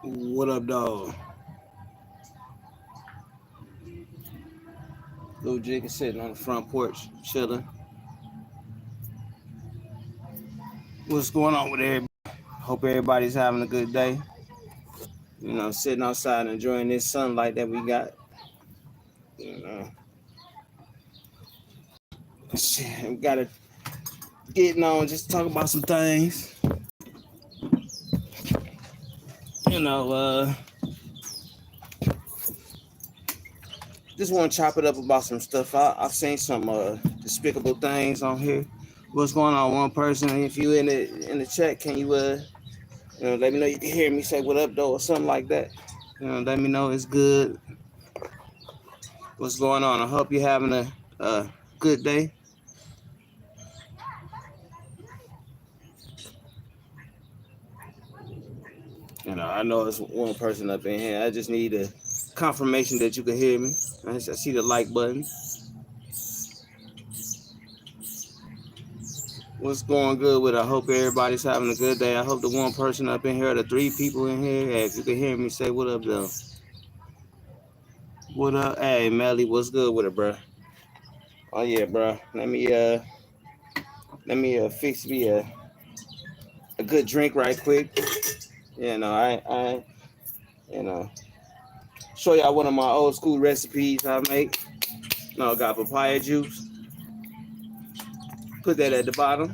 What up, dog? Lil Jenkins sitting on the front porch, chilling. What's going on with everybody? Hope everybody's having a good day. Sitting outside enjoying this sunlight that we got. You know, shit, we gotta getting on just talk about some things. You know, just want to chop it up about some stuff. I've seen some despicable things on here. What's going on, one person? If you in the chat, can you let me know you can hear me say what up though or something like that. Let me know it's good. What's going on? I hope you're having a good day. I know it's one person up in here. I just need a confirmation that you can hear me. I see the like button. What's going good with it? I hope everybody's having a good day. I hope the one person up in here, the three people in here, hey, if you can hear me, say what up though. What up? Hey, Melly, what's good with it, bro? Oh yeah, bro. Let me fix me a good drink right quick. I you know show y'all one of my old school recipes I make. Got papaya juice. Put that at the bottom.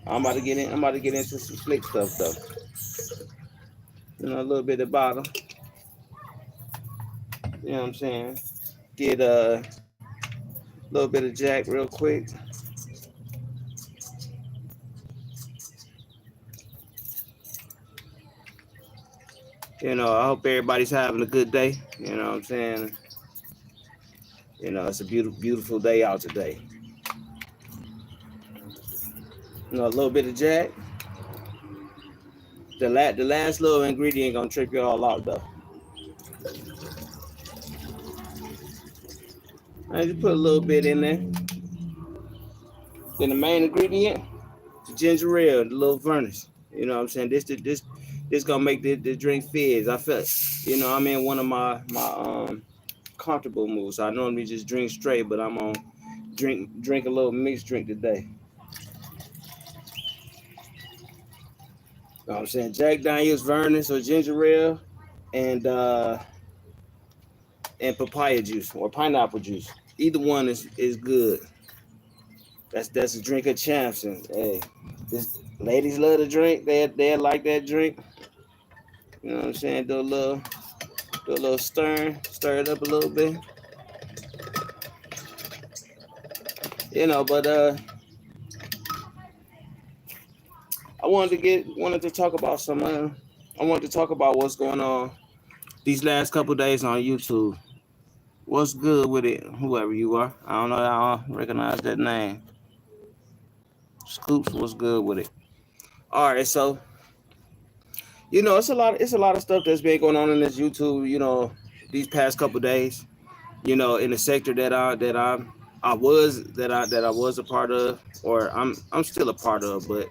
I'm about to get into some slick stuff though. A little bit at the bottom. You know what I'm saying? Get a little bit of Jack real quick. I hope everybody's having a good day. You know what I'm saying? It's a beautiful, beautiful day out today. A little bit of Jack. The last little ingredient gonna trip you all out though. I just put a little bit in there. Then the main ingredient, the ginger ale, the little furnace. You know what I'm saying? This gonna make the drink fizz. I felt, I'm in one of my comfortable moods. I normally just drink straight, but I'm on drink a little mixed drink today. You know what I'm saying? Jack Daniels, Vernus, or ginger ale, and papaya juice or pineapple juice. Either one is good. That's a drink of champs, and hey, this ladies love to drink. They like that drink. You know what I'm saying? Do a little stir it up a little bit. But I wanted to talk about some. I wanted to talk about what's going on these last couple days on YouTube. What's good with it? Whoever you are, I don't know. I don't recognize that name. Scoops, what's good with it? All right, so it's a lot of stuff that's been going on in this YouTube. These past couple days. In the sector that I was a part of, or I'm still a part of, but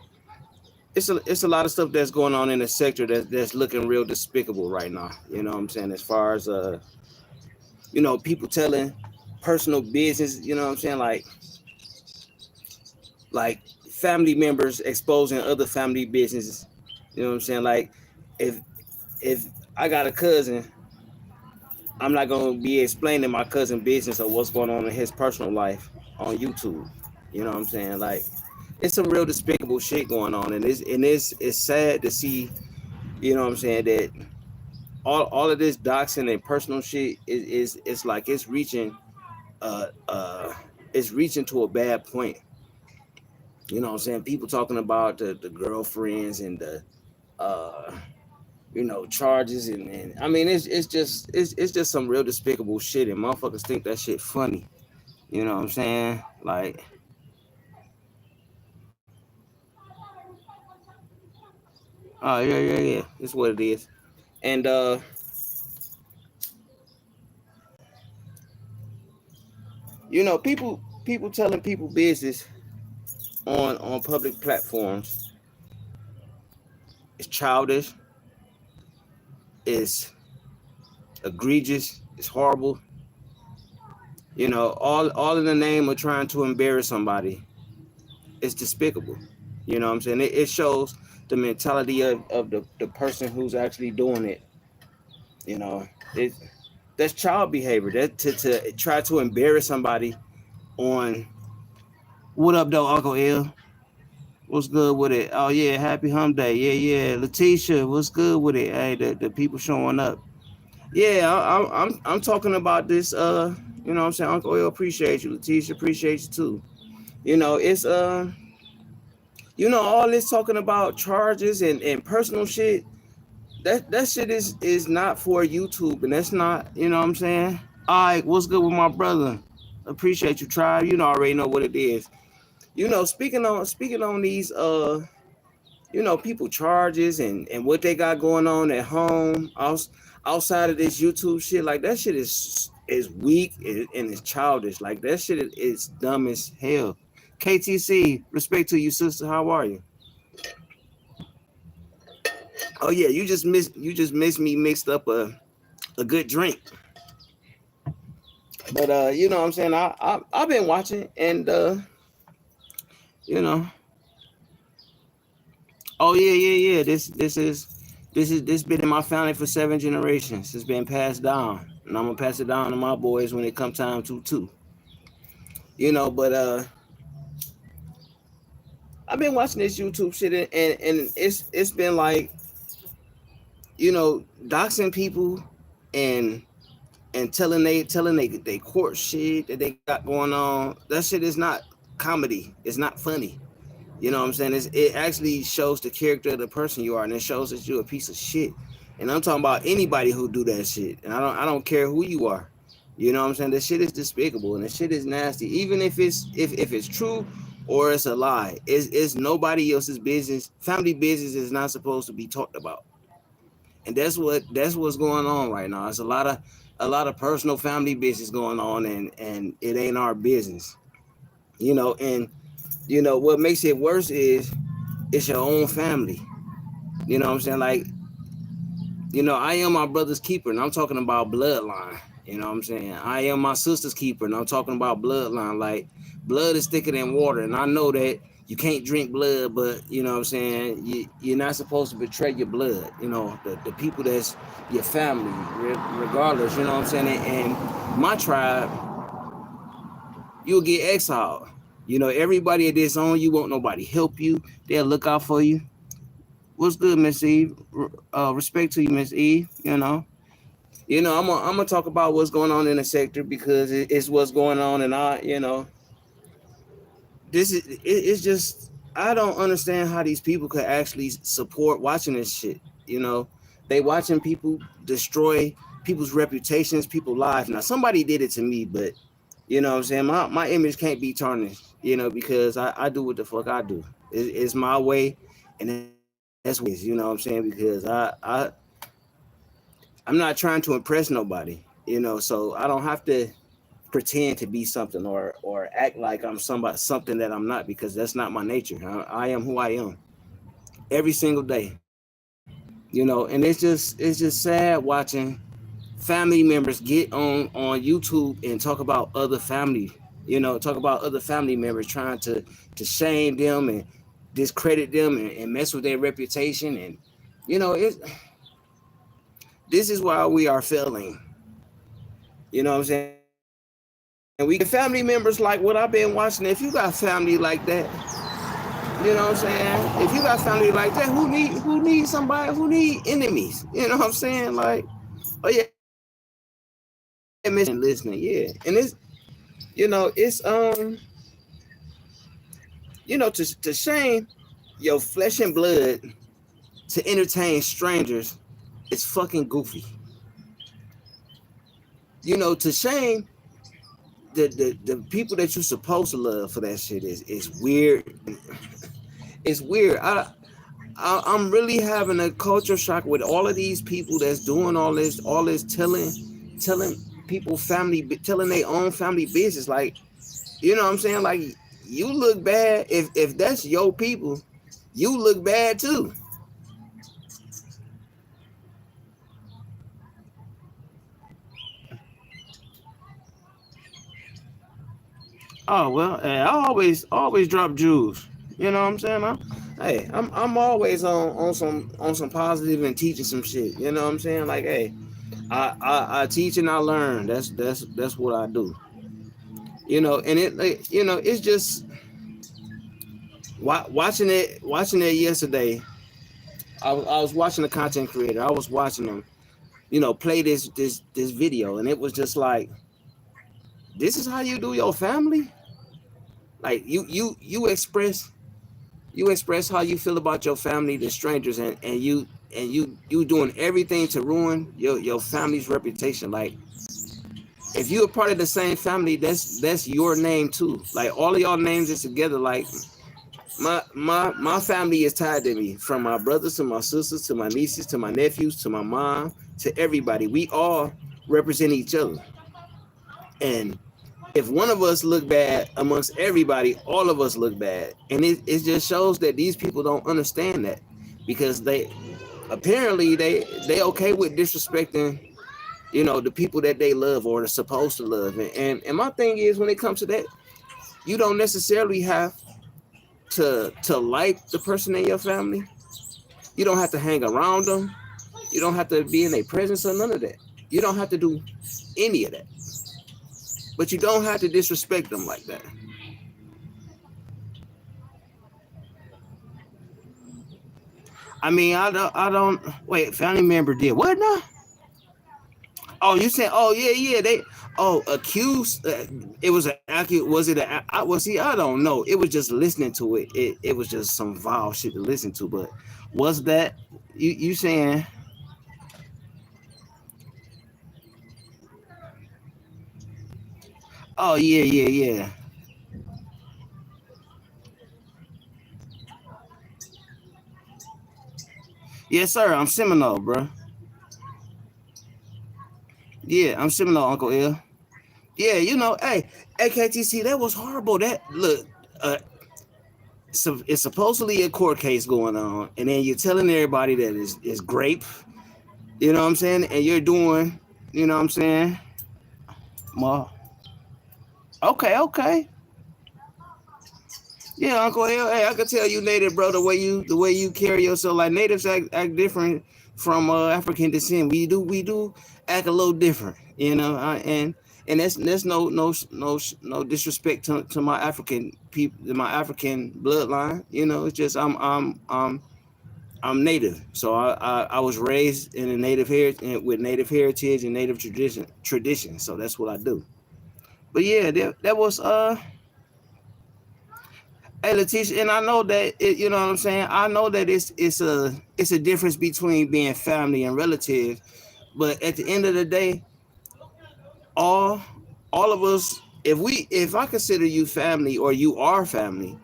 it's a lot of stuff that's going on in the sector that's looking real despicable right now. You know what I'm saying? As far as people telling personal business, you know what I'm saying? Like family members exposing other family businesses. You know what I'm saying? Like if if I got a cousin, I'm not gonna be explaining my cousin business or what's going on in his personal life on YouTube. You know what I'm saying? Like it's some real despicable shit going on, and it's sad to see. You know what I'm saying, that all of this doxing and personal shit is it's like uh uh it's reaching to a bad point. You know what I'm saying? People talking about the girlfriends and the uh charges, and I mean it's just some real despicable shit, and motherfuckers think that shit funny. You know what I'm saying? Like, oh yeah. It's what it is. And people telling people business on public platforms is childish. is egregious. It's horrible. All in the name of trying to embarrass somebody. It's despicable. You know what I'm saying? It shows the mentality of the person who's actually doing it. You know, it that's child behavior. That to try to embarrass somebody on what up though, Uncle L? What's good with it? Oh yeah, happy hump day. Yeah. Letitia, what's good with it? Hey, the people showing up. Yeah, I'm talking about this. You know what I'm saying? Uncle L, appreciate you. Letitia, appreciate you too. It's all this talking about charges and personal shit. That shit is not for YouTube, and that's not, you know what I'm saying? All right, what's good with my brother? Appreciate you, tribe. Already know what it is. Speaking on these people charges and what they got going on at home outside of this YouTube shit. Like that shit is weak and it's childish. Like that shit is dumb as hell. KTC, respect to you, sister. How are you? Oh yeah, you just missed me mixed up a good drink. But you know what I'm saying? I've been watching and you know. Oh yeah. This been in my family for 7 generations. It's been passed down. And I'm gonna pass it down to my boys when it come time to too. But I've been watching this YouTube shit and it's been like, doxing people and telling they court shit that they got going on. That shit is not comedy. It's not funny. You know what I'm saying? It actually shows the character of the person you are, and it shows that you're a piece of shit. And I'm talking about anybody who do that shit. And I don't care who you are. You know what I'm saying? This shit is despicable and this shit is nasty. Even if it's true or it's a lie, it's nobody else's business. Family business is not supposed to be talked about. And that's what's going on right now. It's a lot of personal family business going on, and it ain't our business. And what makes it worse is it's your own family. You know what I'm saying? Like, I am my brother's keeper, and I'm talking about bloodline. You know what I'm saying? I am my sister's keeper, and I'm talking about bloodline. Like, blood is thicker than water, and I know that you can't drink blood, but you know what I'm saying? You're not supposed to betray your blood. The people that's your family, regardless. You know what I'm saying? And my tribe, you'll get exiled. Everybody that disown you, won't nobody help you. They'll look out for you. What's good, Miss Eve? Respect to you, Miss Eve. I'm gonna talk about what's going on in the sector because it's what's going on, and it's just I don't understand how these people could actually support watching this shit. They watching people destroy people's reputations, people's lives. Now somebody did it to me, but you know what I'm saying? My image can't be tarnished, because I do what the fuck I do. It's my way, and that's what it is, you know what I'm saying? Because I'm not trying to impress nobody, so I don't have to pretend to be something or act like I'm something that I'm not, because that's not my nature. I am who I am every single day. And it's just sad watching family members get on YouTube and talk about other family, talk about other family members, trying to shame them and discredit them and mess with their reputation. And this is why we are failing. You know what I'm saying? And we get family members like what I've been watching. If you got family like that, you know what I'm saying? If you got family like that, who needs somebody, who need enemies? You know what I'm saying? Like, oh yeah, listening, yeah. And it's to shame your flesh and blood to entertain strangers, it's fucking goofy. To shame the people that you're supposed to love for that shit is weird. It's weird. I'm really having a culture shock with all of these people that's doing all this telling people telling their own family business. Like, you know what I'm saying? Like, you look bad if that's your people, you look bad too. Oh well, hey, I always drop jewels. You know what I'm saying? I'm always on some positive and teaching some shit. You know what I'm saying? Like, hey, I teach and I learn. That's what I do. You know, and it like, you know, it's just watching it yesterday. I was watching the content creator. I was watching them, you know, play this video, and it was just like, this is how you do your family. Like you express how you feel about your family to strangers, and you doing everything to ruin your family's reputation. Like, if you're a part of the same family, that's your name too. Like, all of y'all names is together. Like, my family is tied to me, from my brothers to my sisters to my nieces to my nephews to my mom to everybody. We all represent each other, and if one of us look bad amongst everybody, all of us look bad. And it just shows that these people don't understand that, because they apparently they okay with disrespecting, you know, the people that they love or are supposed to love. And my thing is, when it comes to that, you don't necessarily have to like the person in your family. You don't have to hang around them. You don't have to be in their presence or none of that. You don't have to do any of that. But you don't have to disrespect them like that. I mean, I don't. Wait, family member did what now? Oh, you said, oh yeah, they, oh, accused. It was an accused. Was it a? Well, see, I don't know. It was just listening to it. It was just some vile shit to listen to. But was that you saying? Oh yeah. Yes, sir. I'm Seminole, bro. Yeah, I'm Seminole, Uncle L. Yeah, you know, hey, AKTC, that was horrible. That look, uh, so it's supposedly a court case going on, and then you're telling everybody that is grape. You know what I'm saying? And you're doing, you know what I'm saying? More. Okay. Yeah, Uncle L. Hey, I can tell you native, bro. The way you carry yourself, like natives act different from African descent. We do act a little different, you know. And that's no disrespect to my African people, my African bloodline. You know, it's just I'm native, so I was raised in a native heritage, with native heritage and native tradition. So that's what I do. But yeah, that was Hey, Letitia, and I know that you know what I'm saying. I know that it's a difference between being family and relative, but at the end of the day, all all of us, if I consider you family or you are family,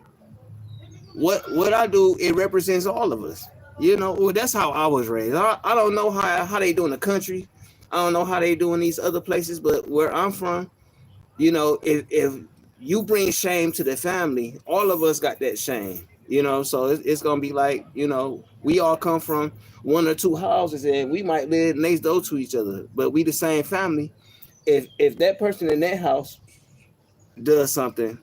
what I do, it represents all of us. You know, well, that's how I was raised. I don't know how they do in the country. I don't know how they do in these other places, but where I'm from, you know, if you bring shame to the family, all of us got that shame, you know. So it's gonna be like, you know, we all come from one or two houses, and we might live next door to each other, but we the same family. If that person in that house does something,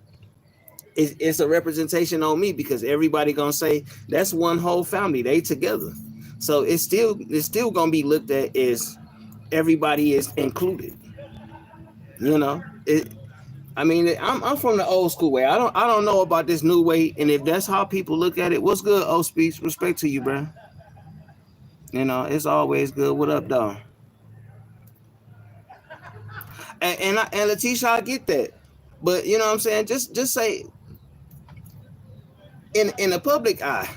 it's a representation on me, because everybody gonna say that's one whole family, they together. So it's still gonna be looked at as everybody is included, you know. I mean, I'm from the old school way. I don't know about this new way, and if that's how people look at it, what's good? Old speech, respect to you, bro. You know, it's always good. What up, though? And Letitia, I get that, but you know what I'm saying. Just say in the public eye,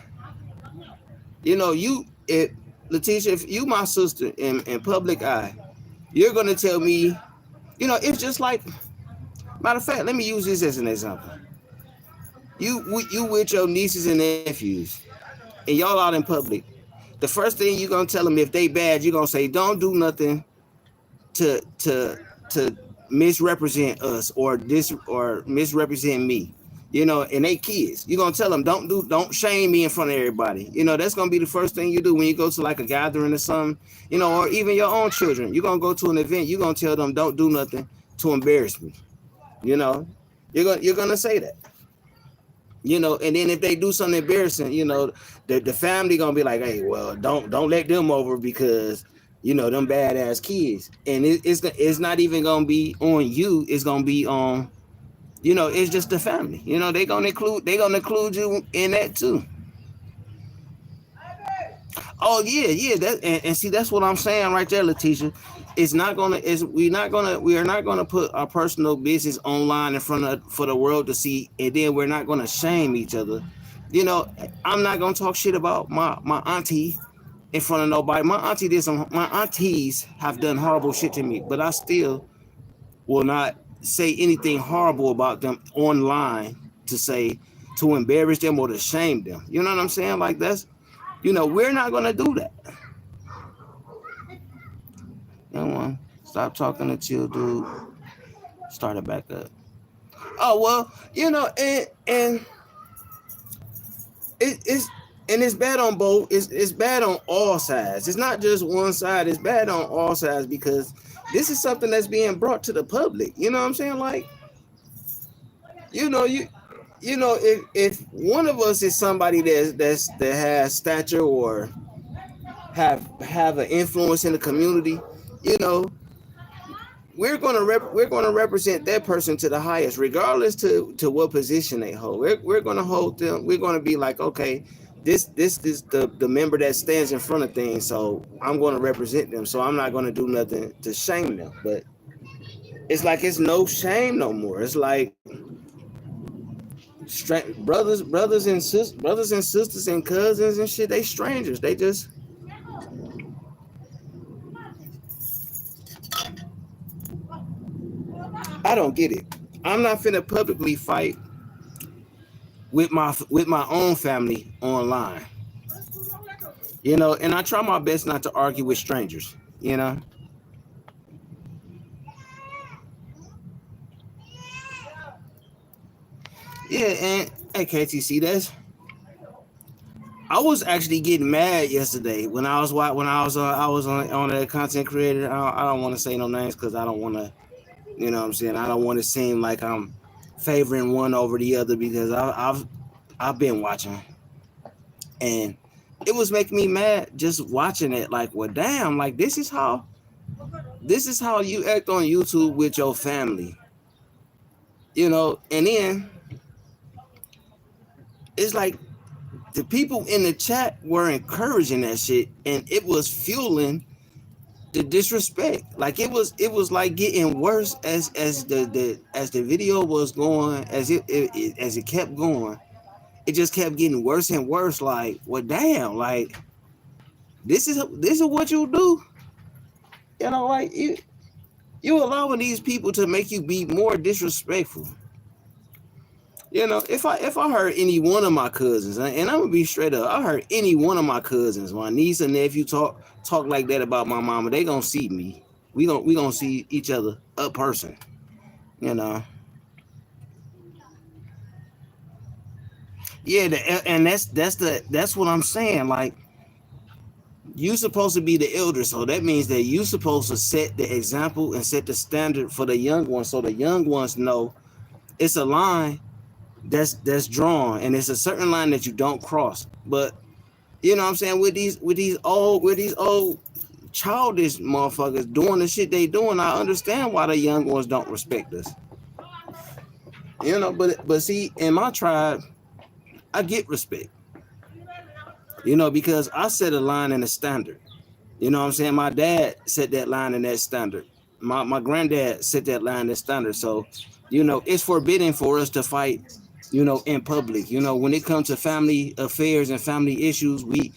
you know, you if Letitia, if you my sister in public eye, you're gonna tell me, you know, it's just like, matter of fact. Let me use this as an example. You with your nieces and nephews, and y'all out in public. The first thing you're gonna tell them, if they bad, you're gonna say, don't do nothing to misrepresent us or this or misrepresent me. You know, and they kids. You're gonna tell them, don't shame me in front of everybody. You know, that's gonna be the first thing you do when you go to like a gathering or something, you know, or even your own children. You're gonna go to an event, you're gonna tell them, don't do nothing to embarrass me. You know, You're gonna say that. And then if they do something embarrassing, the family gonna be like, hey, well, don't let them over because them badass kids, and it's not even gonna be on you. It's gonna be on, it's just the family. They gonna include you in that too. Oh yeah. That and see, that's what I'm saying right there, Letitia. It's not gonna. We are not gonna put our personal business online in front of for the world to see, and then we're not gonna shame each other. I'm not gonna talk shit about my auntie in front of nobody. My aunties have done horrible shit to me, but I still will not say anything horrible about them online to embarrass them or to shame them. You know what I'm saying? Like we're not gonna do that. Stop talking to chill, dude. Start it back up. Oh well, and it's and it's bad on both. It's bad on all sides. It's not just one side. It's bad on all sides because this is something that's being brought to the public. You know what I'm saying? Like, you know, you if one of us is somebody that has stature or have an influence in the community, you know, we're gonna represent that person to the highest, regardless to what position they hold. We're gonna hold them. We're gonna be like, okay, this is the member that stands in front of things, so I'm gonna represent them. So I'm not gonna do nothing to shame them. But it's like it's no shame no more. It's like brothers and sisters and cousins and shit. They strangers. They just. I don't get it. I'm not finna publicly fight with my own family online. And I try my best not to argue with strangers. Yeah, and hey KTC, I was actually getting mad yesterday when I was on a content creator. I don't want to say no names because I don't want to. You know what I'm saying? I don't want to seem like I'm favoring one over the other because I've been watching, and it was making me mad just watching it. Like, well, damn, like this is how you act on YouTube with your family, and then it's like the people in the chat were encouraging that shit, and it was fueling the disrespect. Like it was like getting worse as the video was going, as it kept going. It just kept getting worse and worse. Like, well, damn, like this is what you do. Like you allowing these people to make you be more disrespectful. If I heard any one of my cousins, and I'm gonna be straight up, I heard any one of my cousins, my niece and nephew talk like that about my mama, they gonna see me. We gonna see each other up person. Yeah, and that's what I'm saying. Like, you supposed to be the elder, so that means that you supposed to set the example and set the standard for the young ones, so the young ones know it's a line that's drawn, and it's a certain line that you don't cross. But you know what I'm saying, with these old childish motherfuckers doing the shit they doing, I understand why the young ones don't respect us. But see, in my tribe, I get respect. Because I set a line and a standard. You know what I'm saying? My dad set that line and that standard. My granddad set that line and standard. So, it's forbidden for us to fight, in public. When it comes to family affairs and family issues, we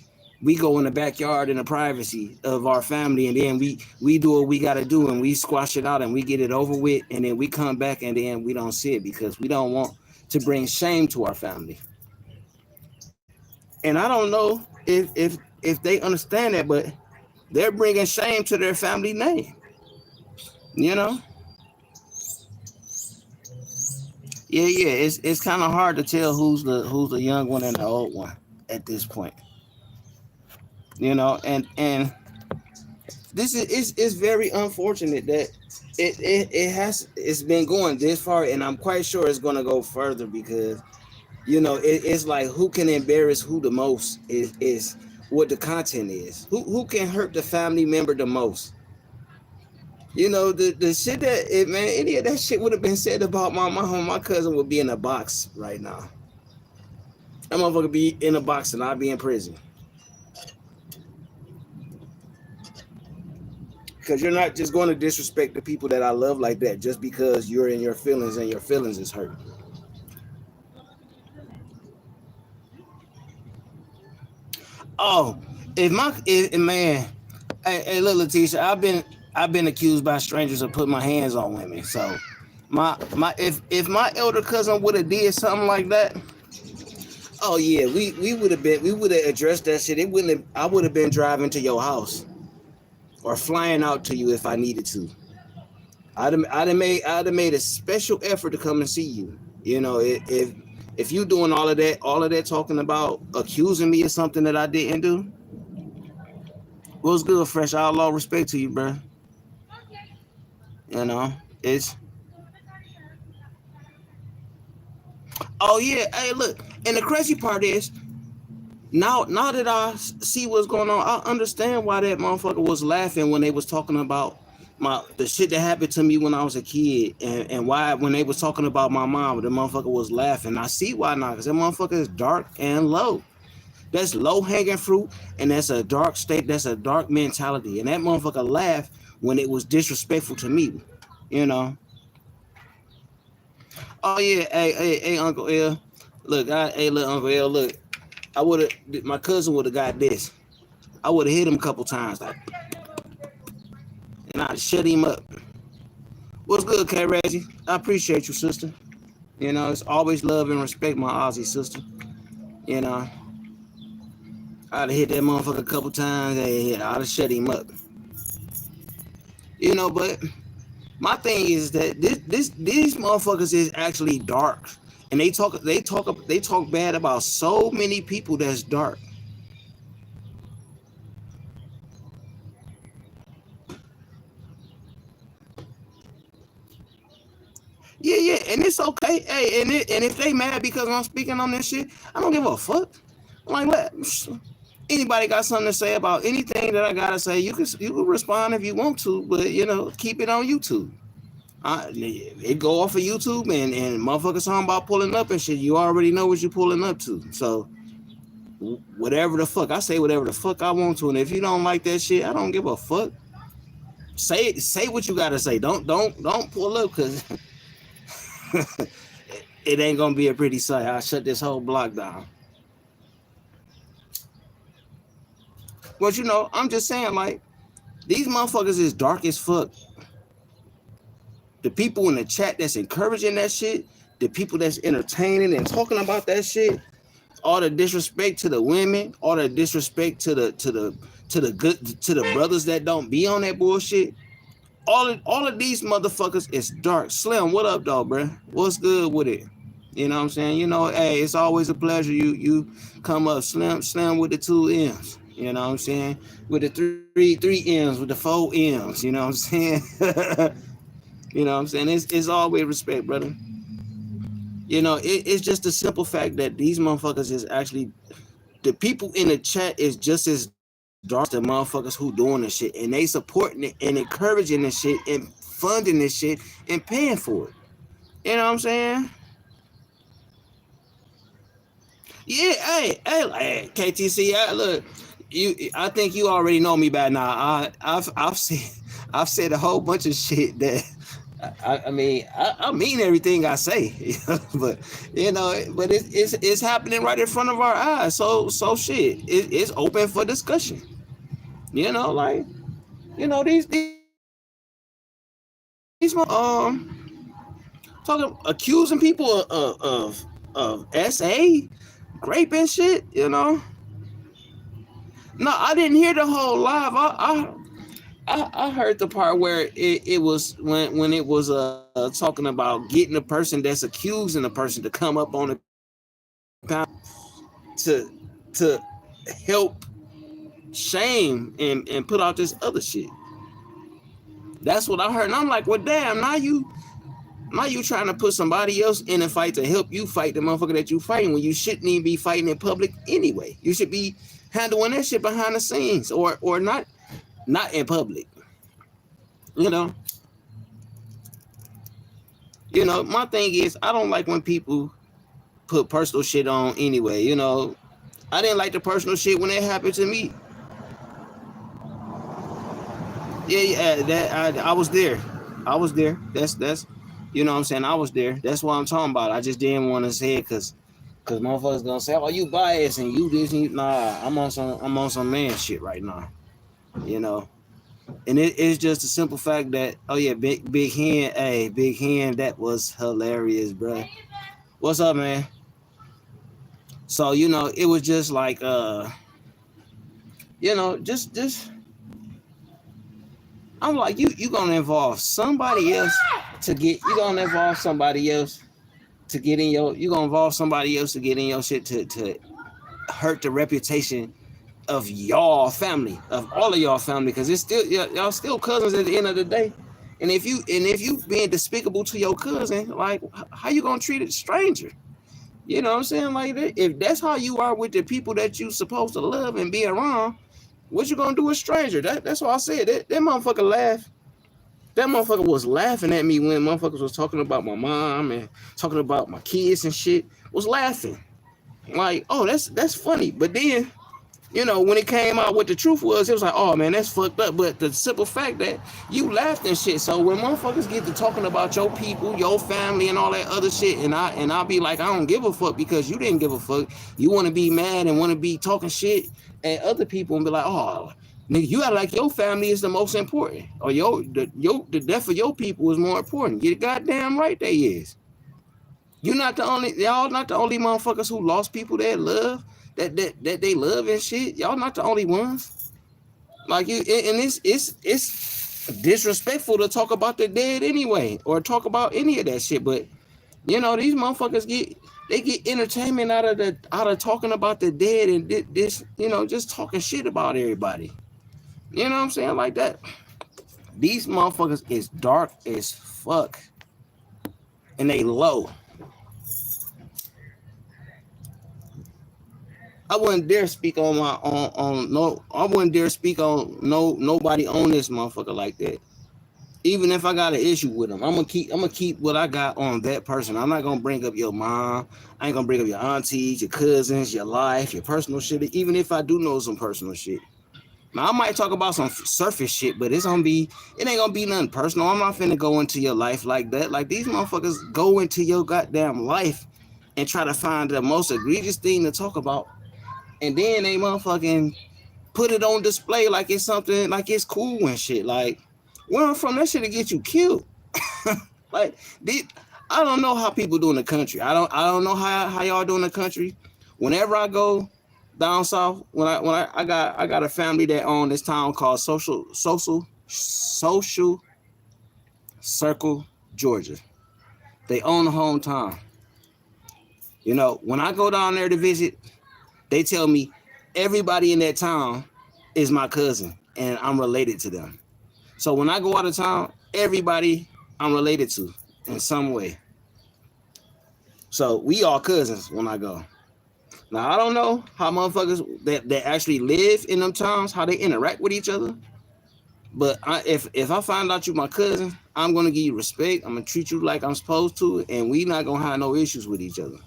go in the backyard in the privacy of our family, and then we do what we got to do, and we squash it out and we get it over with, and then we come back and then we don't see it because we don't want to bring shame to our family. And I don't know if they understand that, but they're bringing shame to their family name. Yeah. It's kind of hard to tell who's the young one and the old one at this point. And this is very unfortunate that it's been going this far, and I'm quite sure it's gonna go further because it's like who can embarrass who the most is what the content is. Who can hurt the family member the most? The shit that man, any of that shit would have been said about my mom. My cousin would be in a box right now. That motherfucker be in a box and I'd be in prison. Because you're not just going to disrespect the people that I love like that just because you're in your feelings and your feelings is hurt. Oh, if man, hey look, Letitia, I've been accused by strangers of putting my hands on women. So my if my elder cousin would have did something like that, oh yeah, we would have addressed that shit. It wouldn't have, I would have been driving to your house or flying out to you if I needed to. I'd have made a special effort to come and see you. If you doing all of that talking about accusing me of something that I didn't do, what's good, fresh outlaw? Respect to you, bro. You know, it's oh yeah. Hey, look, and the crazy part is now that I see what's going on, I understand why that motherfucker was laughing when they was talking about the shit that happened to me when I was a kid, and why when they was talking about my mom, the motherfucker was laughing. I see why now, because that motherfucker is dark and low. That's low hanging fruit, and that's a dark state. That's a dark mentality, and that motherfucker laughed when it was disrespectful to me. You know. Oh yeah, hey, Uncle L. Look, Uncle L. Look, I would have. My cousin would have got this. I would have hit him a couple times, like, and I'd shut him up. What's good, K Reggie? I appreciate you, sister. It's always love and respect, my Aussie sister. You know, I'd have hit that motherfucker a couple times, and I'd have shut him up. But my thing is that these motherfuckers is actually dark, and they talk bad about so many people that's dark. Yeah, and it's okay. Hey, and if they mad because I'm speaking on this shit, I don't give a fuck. I'm like, what? Anybody got something to say about anything that I gotta say? You can respond if you want to, but keep it on YouTube. It go off of YouTube, and motherfuckers talking about pulling up and shit. You already know what you're pulling up to. So whatever the fuck, I say whatever the fuck I want to, and if you don't like that shit, I don't give a fuck. Say what you gotta say. Don't pull up because it ain't gonna be a pretty sight. I'll shut this whole block down. But I'm just saying, like, these motherfuckers is dark as fuck. The people in the chat that's encouraging that shit, the people that's entertaining and talking about that shit, all the disrespect to the women, all the disrespect to the brothers that don't be on that bullshit. All of these motherfuckers is dark. Slim, what up, dog, bro? What's good with it? You know what I'm saying? Hey, it's always a pleasure. You come up, Slim with the 2 M's. You know what I'm saying? With the three M's, with the 4 M's. You know what I'm saying? You know what I'm saying? It's always respect, brother. It's just the simple fact that these motherfuckers is actually the people in the chat is just as dark as the motherfuckers who doing this shit, and they supporting it and encouraging this shit and funding this shit and paying for it. You know what I'm saying? Yeah, hey, KTC, look, I think you already know me by now. I've said a whole bunch of shit that I mean everything I say, but it's happening right in front of our eyes. So shit, it's open for discussion. Like these talking accusing people of SA grape and shit. No, I didn't hear the whole live. I heard the part where it was when it was talking about getting the person that's accusing the person to come up on the panel to help shame and put out this other shit. That's what I heard. And I'm like, well, damn, now you trying to put somebody else in a fight to help you fight the motherfucker that you fighting when you shouldn't even be fighting in public anyway. You should be handling that shit behind the scenes or not in public. You know. My thing is I don't like when people put personal shit on anyway. I didn't like the personal shit when it happened to me. Yeah, that I was there. That's you know what I'm saying. I was there. That's what I'm talking about. I just didn't want to say it because motherfuckers gonna say, "Oh, you biased and you this." And nah, I'm on some man shit right now. And it's just a simple fact that big hen, that was hilarious, bro. What's up, man? So it was just like just I'm like, you gonna involve somebody else to get in your shit to hurt the reputation of y'all family, of all of y'all family, because it's still y'all still cousins at the end of the day. And if you being despicable to your cousin, like how you gonna treat a stranger? You know what I'm saying? Like if that's how you are with the people that you supposed to love and be around, what you gonna do with a stranger? That's what I said. That motherfucker laughed. That motherfucker was laughing at me when motherfuckers was talking about my mom and talking about my kids and shit. Was laughing. Like, oh, that's funny. But then, when it came out what the truth was, it was like, oh man, that's fucked up. But the simple fact that you laughed and shit. So when motherfuckers get to talking about your people, your family, and all that other shit, and I'll be like, I don't give a fuck because you didn't give a fuck. You want to be mad and want to be talking shit at other people and be like, oh, nigga, you act like your family is the most important, or the death of your people is more important. You're goddamn right they is. Y'all not the only motherfuckers who lost people that love. That they love and shit. Y'all not the only ones. Like you, and it's disrespectful to talk about the dead anyway, or talk about any of that shit. But these motherfuckers get entertainment out of talking about the dead and this, just talking shit about everybody. You know what I'm saying? Like that. These motherfuckers is dark as fuck, and they low. I wouldn't dare speak on I wouldn't dare speak on nobody on this motherfucker like that. Even if I got an issue with them, I'm gonna keep what I got on that person. I'm not gonna bring up your mom. I ain't gonna bring up your aunties, your cousins, your life, your personal shit. Even if I do know some personal shit. Now I might talk about some surface shit, but it ain't gonna be nothing personal. I'm not finna go into your life like that. Like these motherfuckers go into your goddamn life and try to find the most egregious thing to talk about. And then they motherfucking put it on display like it's something, like it's cool and shit. Like, where I'm from, that shit'll get you killed. Like, I don't know how people do in the country. I don't know how y'all do in the country. Whenever I go down south, when I got a family that own this town called Social Circle, Georgia. They own the hometown. When I go down there to visit, they tell me everybody in that town is my cousin and I'm related to them. So when I go out of town, everybody I'm related to in some way. So we all cousins when I go. Now I don't know how motherfuckers that actually live in them towns, how they interact with each other. But if I find out you my cousin, I'm gonna give you respect. I'm gonna treat you like I'm supposed to, and we not gonna have no issues with each other.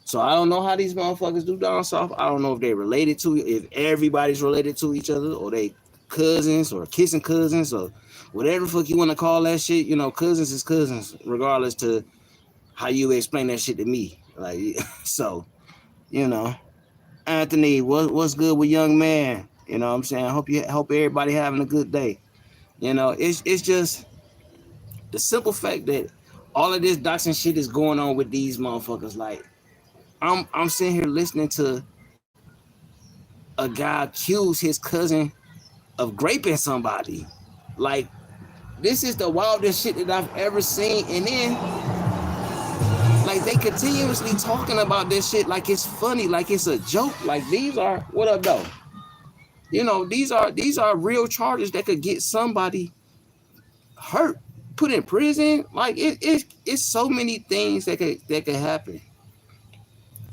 So I don't know how these motherfuckers do down south. I don't know if they're related to, if everybody's related to each other, or they cousins or kissing cousins or whatever the fuck you want to call that shit. Cousins is cousins, regardless to how you explain that shit to me. Like, so, Anthony, what's good with young man? You know what I'm saying? I hope everybody having a good day. It's just the simple fact that all of this doxing shit is going on with these motherfuckers. Like, I'm sitting here listening to a guy accuse his cousin of raping somebody. Like, this is the wildest shit that I've ever seen. And then, like, they continuously talking about this shit like it's funny, like it's a joke. Like, these are, what up though? These are real charges that could get somebody hurt, put in prison. Like it's so many things that could happen.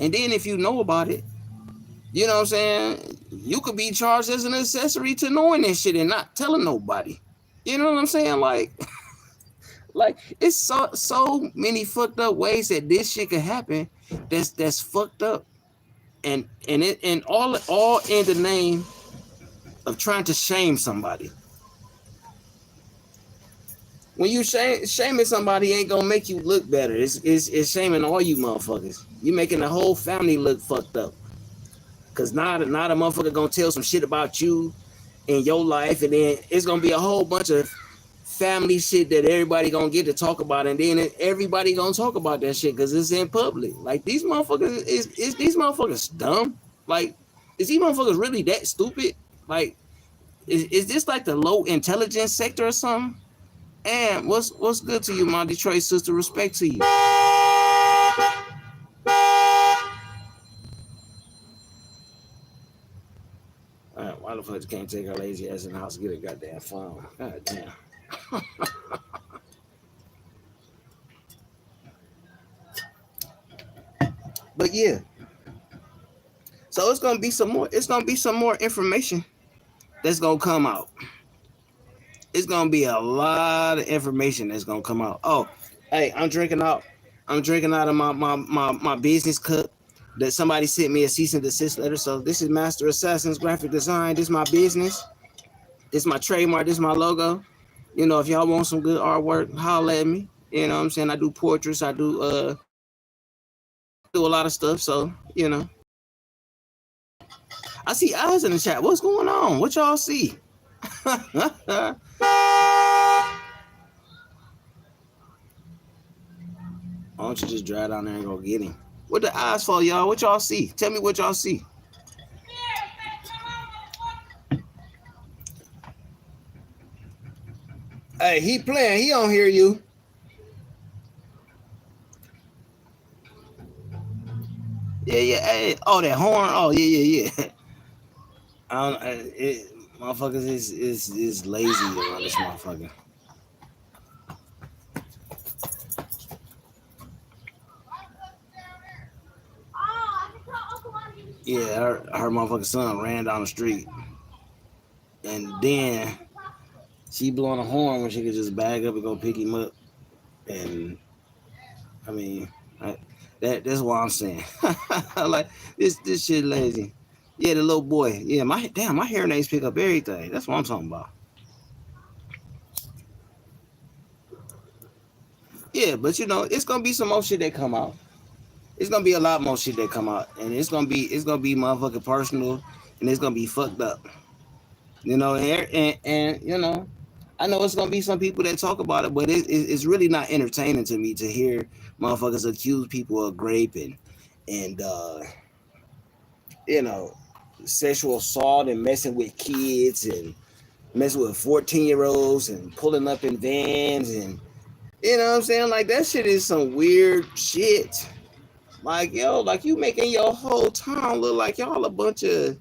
And then if you know about it, you know what I'm saying, you could be charged as an accessory to knowing this shit and not telling nobody. You know what I'm saying? Like it's so many fucked up ways that this shit could happen. That's fucked up, and all in the name of trying to shame somebody. When you shaming somebody ain't gonna make you look better. It's shaming all you motherfuckers. You making the whole family look fucked up. Cause now the motherfucker gonna tell some shit about you in your life, and then it's gonna be a whole bunch of family shit that everybody gonna get to talk about, and then everybody gonna talk about that shit because it's in public. Like these motherfuckers is these motherfuckers dumb? Like, is these motherfuckers really that stupid? Like, is this like the low intelligence sector or something? And what's good to you, my Detroit sister? Respect to you. Why the fuck can't take her lazy ass in the house and get a goddamn phone? God damn. But yeah, so it's gonna be some more. It's gonna be some more information that's gonna come out. It's gonna be a lot of information that's gonna come out. Oh, hey, I'm drinking out of my business cup that somebody sent me a cease and desist letter. So this is Master Assassin's graphic design. This is my business. This is my trademark. This is my logo. You know, if y'all want some good artwork, holla at me. You know what I'm saying? I do portraits. I do a lot of stuff. So, you know. I see eyes in the chat. What's going on? What y'all see? Why don't you just drive down there and go get him? What the eyes for, y'all? What y'all see? Tell me what y'all see. Hey, he playing. He don't hear you. Yeah. Hey, oh, that horn. Oh, yeah. I don't. Motherfuckers is lazy around this motherfucker. Yeah, her motherfucking son ran down the street, and then she blowing a horn when she could just bag up and go pick him up. And I mean, that's what I'm saying. Like this shit lazy. Yeah, the little boy. Yeah, my hearing aids pick up everything. That's what I'm talking about. Yeah, but you know, it's gonna be some more shit that come out. It's gonna be a lot more shit that come out, and it's gonna be motherfucking personal, and it's gonna be fucked up. You know, and you know, I know it's gonna be some people that talk about it, but it's really not entertaining to me to hear motherfuckers accuse people of raping and you know, sexual assault and messing with kids and messing with 14-year-olds and pulling up in vans, and you know what I'm saying? Like that shit is some weird shit. Like, yo, like you making your whole town look like y'all a bunch of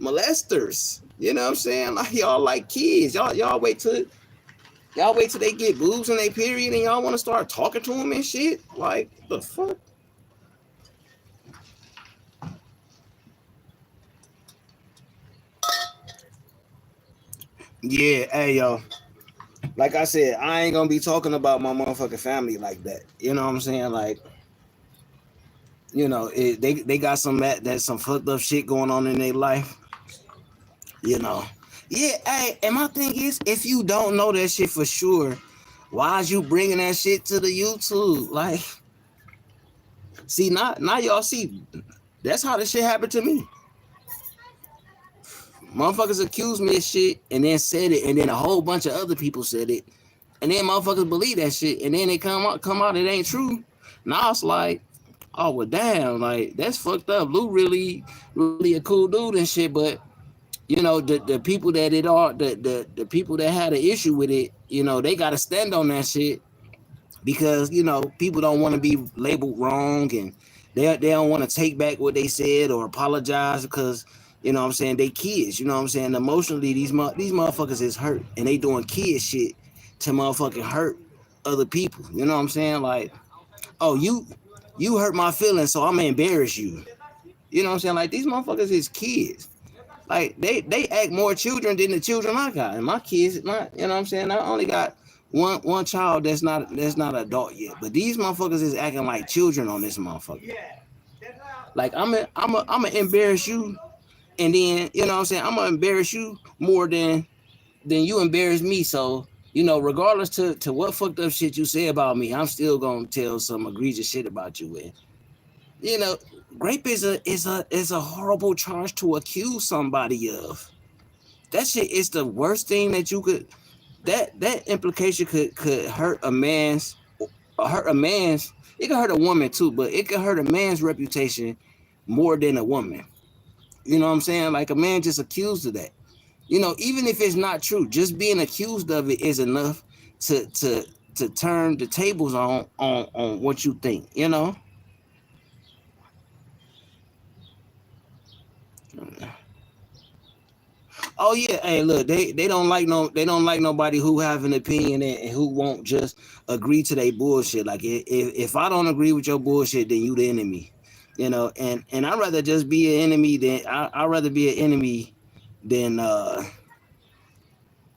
molesters. You know what I'm saying? Like y'all like kids. Y'all wait till they get boobs in their period and y'all want to start talking to them and shit. Like the fuck? Yeah, hey yo. Like I said, I ain't gonna be talking about my motherfucking family like that. You know what I'm saying? Like, you know, they got some some fucked up shit going on in their life. You know. Yeah, hey, and my thing is, if you don't know that shit for sure, why is you bringing that shit to the YouTube? Like, see, now y'all see, that's how this shit happened to me. Motherfuckers accused me of shit and then said it, and then a whole bunch of other people said it, and then motherfuckers believe that shit, and then they come out, it ain't true. Now it's like, oh well, damn, like that's fucked up. Lou really a cool dude and shit, but you know the people that the people that had an issue with it, you know, they got to stand on that shit because you know people don't want to be labeled wrong, and they don't want to take back what they said or apologize because you know what I'm saying they kids. You know what I'm saying emotionally these motherfuckers is hurt and they doing kid shit to motherfucking hurt other people. You know what I'm saying? Like, oh, you hurt my feelings, so I'm gonna embarrass you. You know what I'm saying? Like, these motherfuckers is kids. Like, they act more children than the children I got. And my kids, you know what I'm saying? I only got one child that's not an adult yet. But these motherfuckers is acting like children on this motherfucker. Like, I'm gonna embarrass you, and then, you know what I'm saying, I'm gonna embarrass you more than you embarrass me. So, you know, regardless to what fucked up shit you say about me, I'm still gonna tell some egregious shit about you. And, you know, rape is a horrible charge to accuse somebody of. That shit is the worst thing that you could. That implication could hurt a man's. It could hurt a woman too, but it could hurt a man's reputation more than a woman. You know what I'm saying? Like, a man just accused of that. You know, even if it's not true, just being accused of it is enough to turn the tables on what you think. You know. Oh yeah, hey, look, they don't like nobody who have an opinion and who won't just agree to their bullshit. Like, if I don't agree with your bullshit, then you the enemy. You know, and I'd rather just be an enemy I'd rather be an enemy than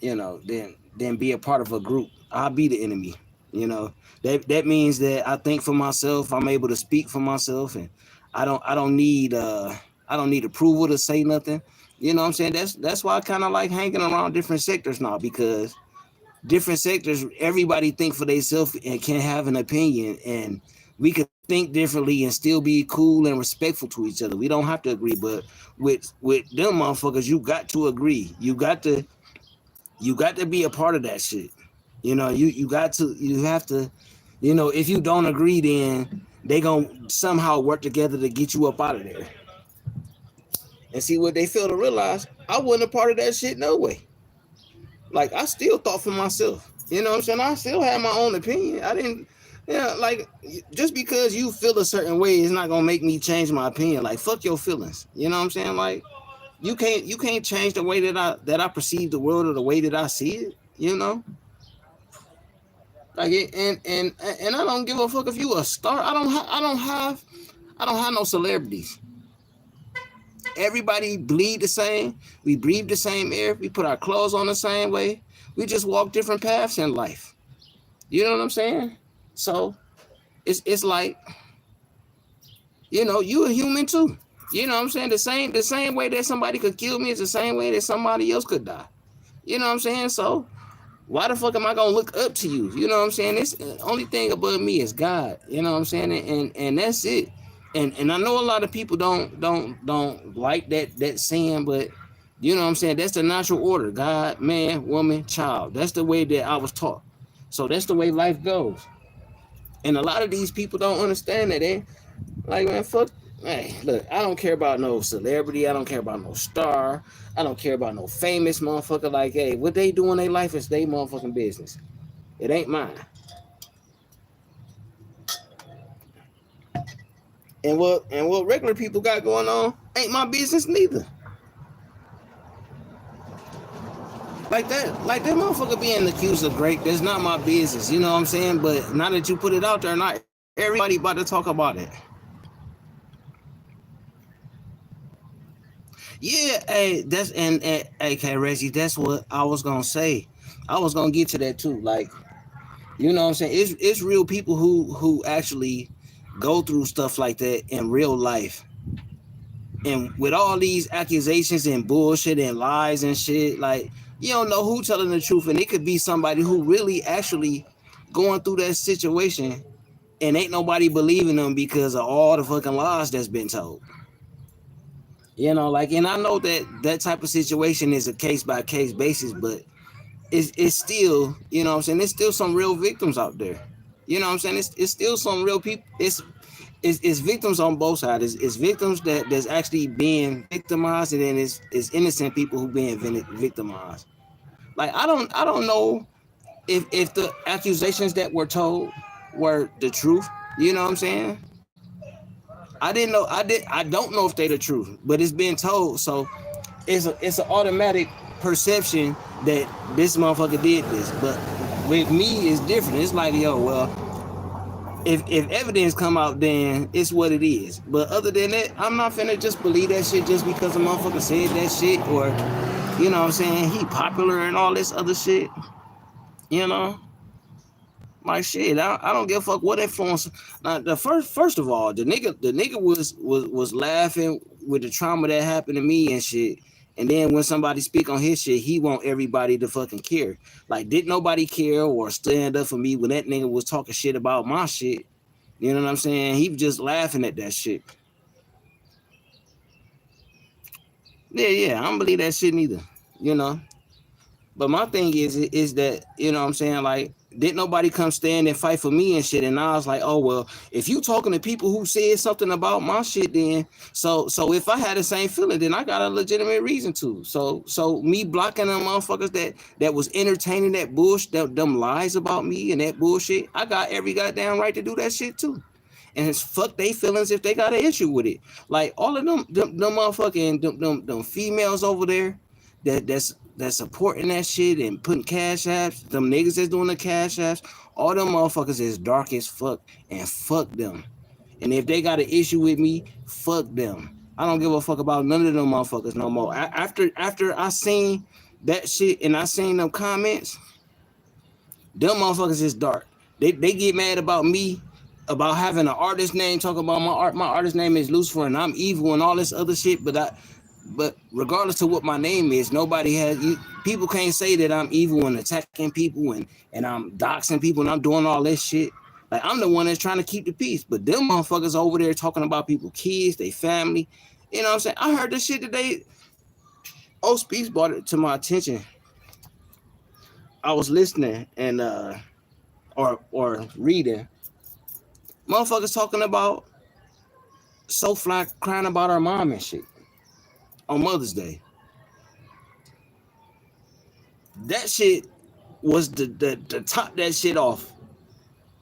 you know, than be a part of a group. I'll be the enemy. You know, that means that I think for myself, I'm able to speak for myself, and I don't need approval to say nothing. You know what I'm saying? That's why I kind of like hanging around different sectors now, because different sectors, everybody think for themselves and can have an opinion, and we could think differently and still be cool and respectful to each other. We don't have to agree, but with them motherfuckers, you got to agree. You got to be a part of that shit. You know, you have to, you know, if you don't agree, then they gonna somehow work together to get you up out of there. And see, what they fail to realize, I wasn't a part of that shit no way. Like, I still thought for myself. You know what I'm saying? I still had my own opinion. I didn't, like, just because you feel a certain way is not gonna make me change my opinion. Like, fuck your feelings. You know what I'm saying? Like, you can't change the way that I perceive the world or the way that I see it. You know? Like, and I don't give a fuck if you a star. I don't have no celebrities. Everybody bleed the same. We breathe the same air. We put our clothes on the same way. We just walk different paths in life. You know what I'm saying? So it's like, you know, you a human too. You know what I'm saying? The same way that somebody could kill me is the same way that somebody else could die. You know what I'm saying? So why the fuck am I gonna look up to you? You know what I'm saying? This the only thing above me is God. You know what I'm saying? And that's it. And I know a lot of people don't like that saying, but you know what I'm saying? That's the natural order: God, man, woman, child. That's the way that I was taught. So that's the way life goes. And a lot of these people don't understand that. They like, man, fuck. Hey, look, I don't care about no celebrity. I don't care about no star. I don't care about no famous motherfucker. Like, hey, what they do in their life is their motherfucking business. It ain't mine. And what regular people got going on ain't my business neither. Like that motherfucker being accused of rape, that's not my business. You know what I'm saying? But now that you put it out there, not everybody about to talk about it. Yeah, hey, and okay, Reggie, that's what I was gonna say. I was gonna get to that too. Like, you know what I'm saying? It's real people who actually go through stuff like that in real life. And with all these accusations and bullshit and lies and shit, like, you don't know who telling the truth, and it could be somebody who really actually going through that situation, and ain't nobody believing them because of all the fucking lies that's been told. You know, like, and I know that type of situation is a case by case basis, but it's still, you know what I'm saying, there's still some real victims out there. You know what I'm saying? It's still some real people. It's victims on both sides. It's victims that's actually being victimized, and then it's innocent people who being victimized. Like, I don't know if the accusations that were told were the truth. You know what I'm saying? I don't know if they the truth, but it's been told. So it's an automatic perception that this motherfucker did this. But With me, it's different. It's like, yo, well, if evidence come out, then it's what it is. But other than that, I'm not finna just believe that shit just because a motherfucker said that shit, or you know what I'm saying, he popular and all this other shit. You know, like shit. I don't give a fuck what influence. Now, the first of all, the nigga was laughing with the trauma that happened to me and shit. And then when somebody speak on his shit, he want everybody to fucking care. Like, did nobody care or stand up for me when that nigga was talking shit about my shit? You know what I'm saying? He was just laughing at that shit. Yeah, I don't believe that shit neither. You know. But my thing is that, you know what I'm saying, like, didn't nobody come stand and fight for me and shit? And I was like, oh well, if you talking to people who said something about my shit, then so if I had the same feeling, then I got a legitimate reason to. So me blocking them motherfuckers that was entertaining that bullshit, them lies about me and that bullshit, I got every goddamn right to do that shit too. And it's fuck they feelings if they got an issue with it. Like all of them motherfucking them females over there that's supporting that shit and putting cash apps, them niggas that's doing the cash apps, all them motherfuckers is dark as fuck, and fuck them. And if they got an issue with me, fuck them. I don't give a fuck about none of them motherfuckers no more. After I seen that shit and I seen them comments, them motherfuckers is dark. They get mad about me, about having an artist name, talking about my art. My artist name is Lucifer, and I'm evil and all this other shit. But regardless of what my name is, nobody has. People can't say that I'm evil and attacking people and I'm doxing people and I'm doing all this shit. Like, I'm the one that's trying to keep the peace. But them motherfuckers over there talking about people, kids, they family. You know what I'm saying? I heard this shit today. Oh, Speaks brought it to my attention. I was listening and or reading. Motherfuckers talking about So Fly crying about her mom and shit on Mother's Day. That shit was the top that shit off.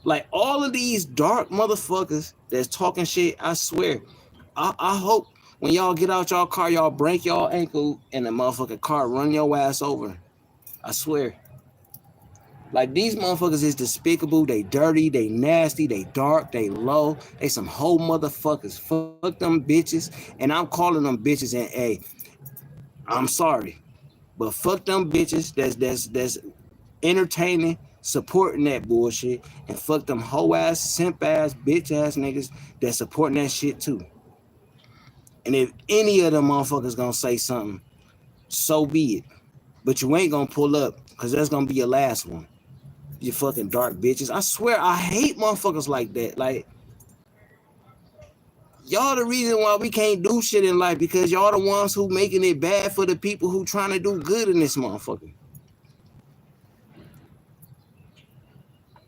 Like, all of these dark motherfuckers that's talking shit, I swear, I hope when y'all get out y'all car, y'all break y'all ankle and the motherfucking car run your ass over. I swear. Like, these motherfuckers is despicable. They dirty. They nasty. They dark. They low. They some whole motherfuckers. Fuck them bitches. And I'm calling them bitches. And hey, I'm sorry, but fuck them bitches. That's entertaining, supporting that bullshit, and fuck them hoe ass, simp ass, bitch ass niggas that supporting that shit too. And if any of them motherfuckers gonna say something, so be it. But you ain't gonna pull up, cause that's gonna be your last one. You fucking dark bitches. I swear I hate motherfuckers like that. Like, y'all the reason why we can't do shit in life, because y'all the ones who making it bad for the people who trying to do good in this motherfucker.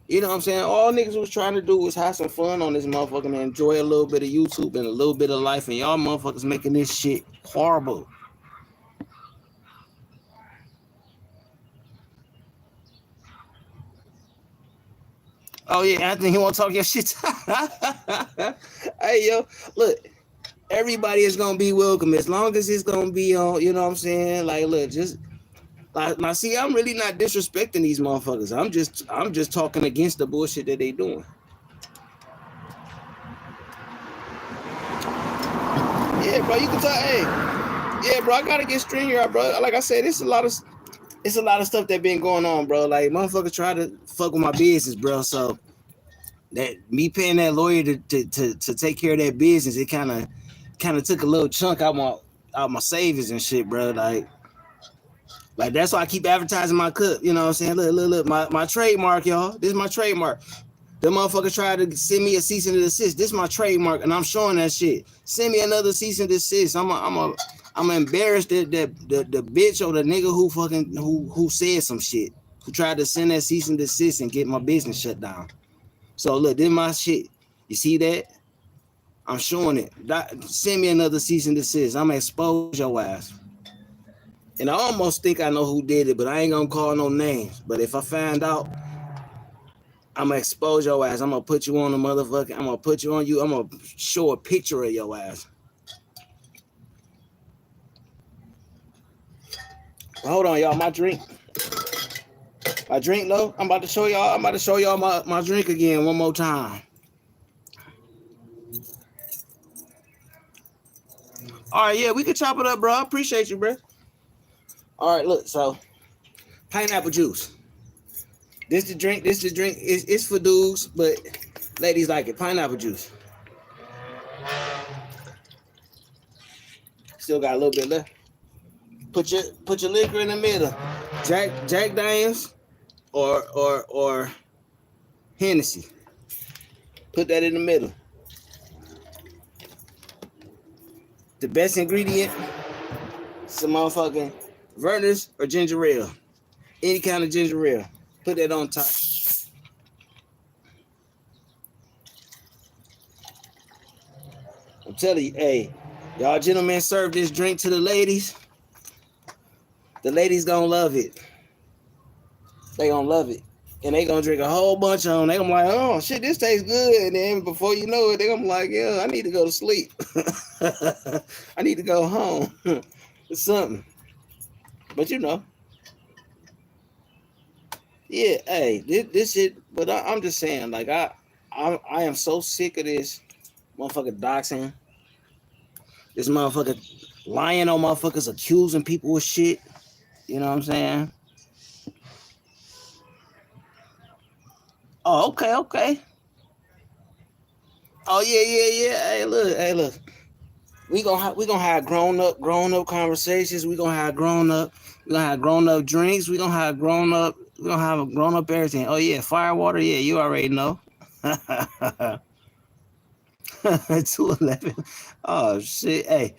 You know what I'm saying? All niggas was trying to do was have some fun on this motherfucker and enjoy a little bit of YouTube and a little bit of life, and y'all motherfuckers making this shit horrible. Oh yeah, Anthony, he want to talk your shit. Hey yo, look, everybody is gonna be welcome as long as it's gonna be on. You know what I'm saying? Like, look, just like now, see, I'm really not disrespecting these motherfuckers. I'm just talking against the bullshit that they doing. Yeah, bro, you can talk. Hey, yeah, bro, I gotta get stringier, bro. Like I said, it's a lot of stuff that been going on, bro. Like, motherfuckers try to fuck with my business, bro. So that me paying that lawyer to take care of that business, it kind of took a little chunk out my savings and shit, bro. Like that's why I keep advertising my cup. You know what I'm saying? Look, my trademark, y'all. This is my trademark. The motherfucker tried to send me a cease and desist. This is my trademark, and I'm showing that shit. Send me another cease and desist. I'm embarrassed that the bitch or the nigga who said some shit, who tried to send that cease and desist and get my business shut down. So look, this is my shit. You see that? I'm showing it. Send me another cease and desist. I'm gonna expose your ass. And I almost think I know who did it, but I ain't gonna call no names. But if I find out, I'm gonna expose your ass. I'm gonna put you on the motherfucker. I'm gonna put you on you. I'm gonna show a picture of your ass. Hold on, y'all. My drink. My drink low. I'm about to show y'all. I'm about to show y'all my drink again one more time. All right, yeah, we can chop it up, bro. I appreciate you, bro. All right, look. So pineapple juice. This the drink. This the drink. It's for dudes, but ladies like it. Pineapple juice. Still got a little bit left. Put your liquor in the middle. Jack Daniels or Hennessy. Put that in the middle. The best ingredient, some motherfucking Verner's or ginger ale. Any kind of ginger ale. Put that on top. I'm telling you, hey, y'all gentlemen serve this drink to the ladies. The ladies gonna love it. They gonna love it. And they gonna drink a whole bunch of them. They gonna be like, oh shit, this tastes good. And then before you know it, they gonna be like, yeah, I need to go to sleep. I need to go home. Or something. But you know. Yeah, hey, this shit, but I'm just saying, like I am so sick of this motherfucker doxing. This motherfucker lying on motherfuckers, accusing people of shit. You know what I'm saying? Oh, okay. Oh yeah. Hey, look. We gonna have grown up conversations. We gonna have grown up drinks. We gonna have grown up everything. Oh yeah, firewater. Yeah, you already know. 211. Oh shit. Hey,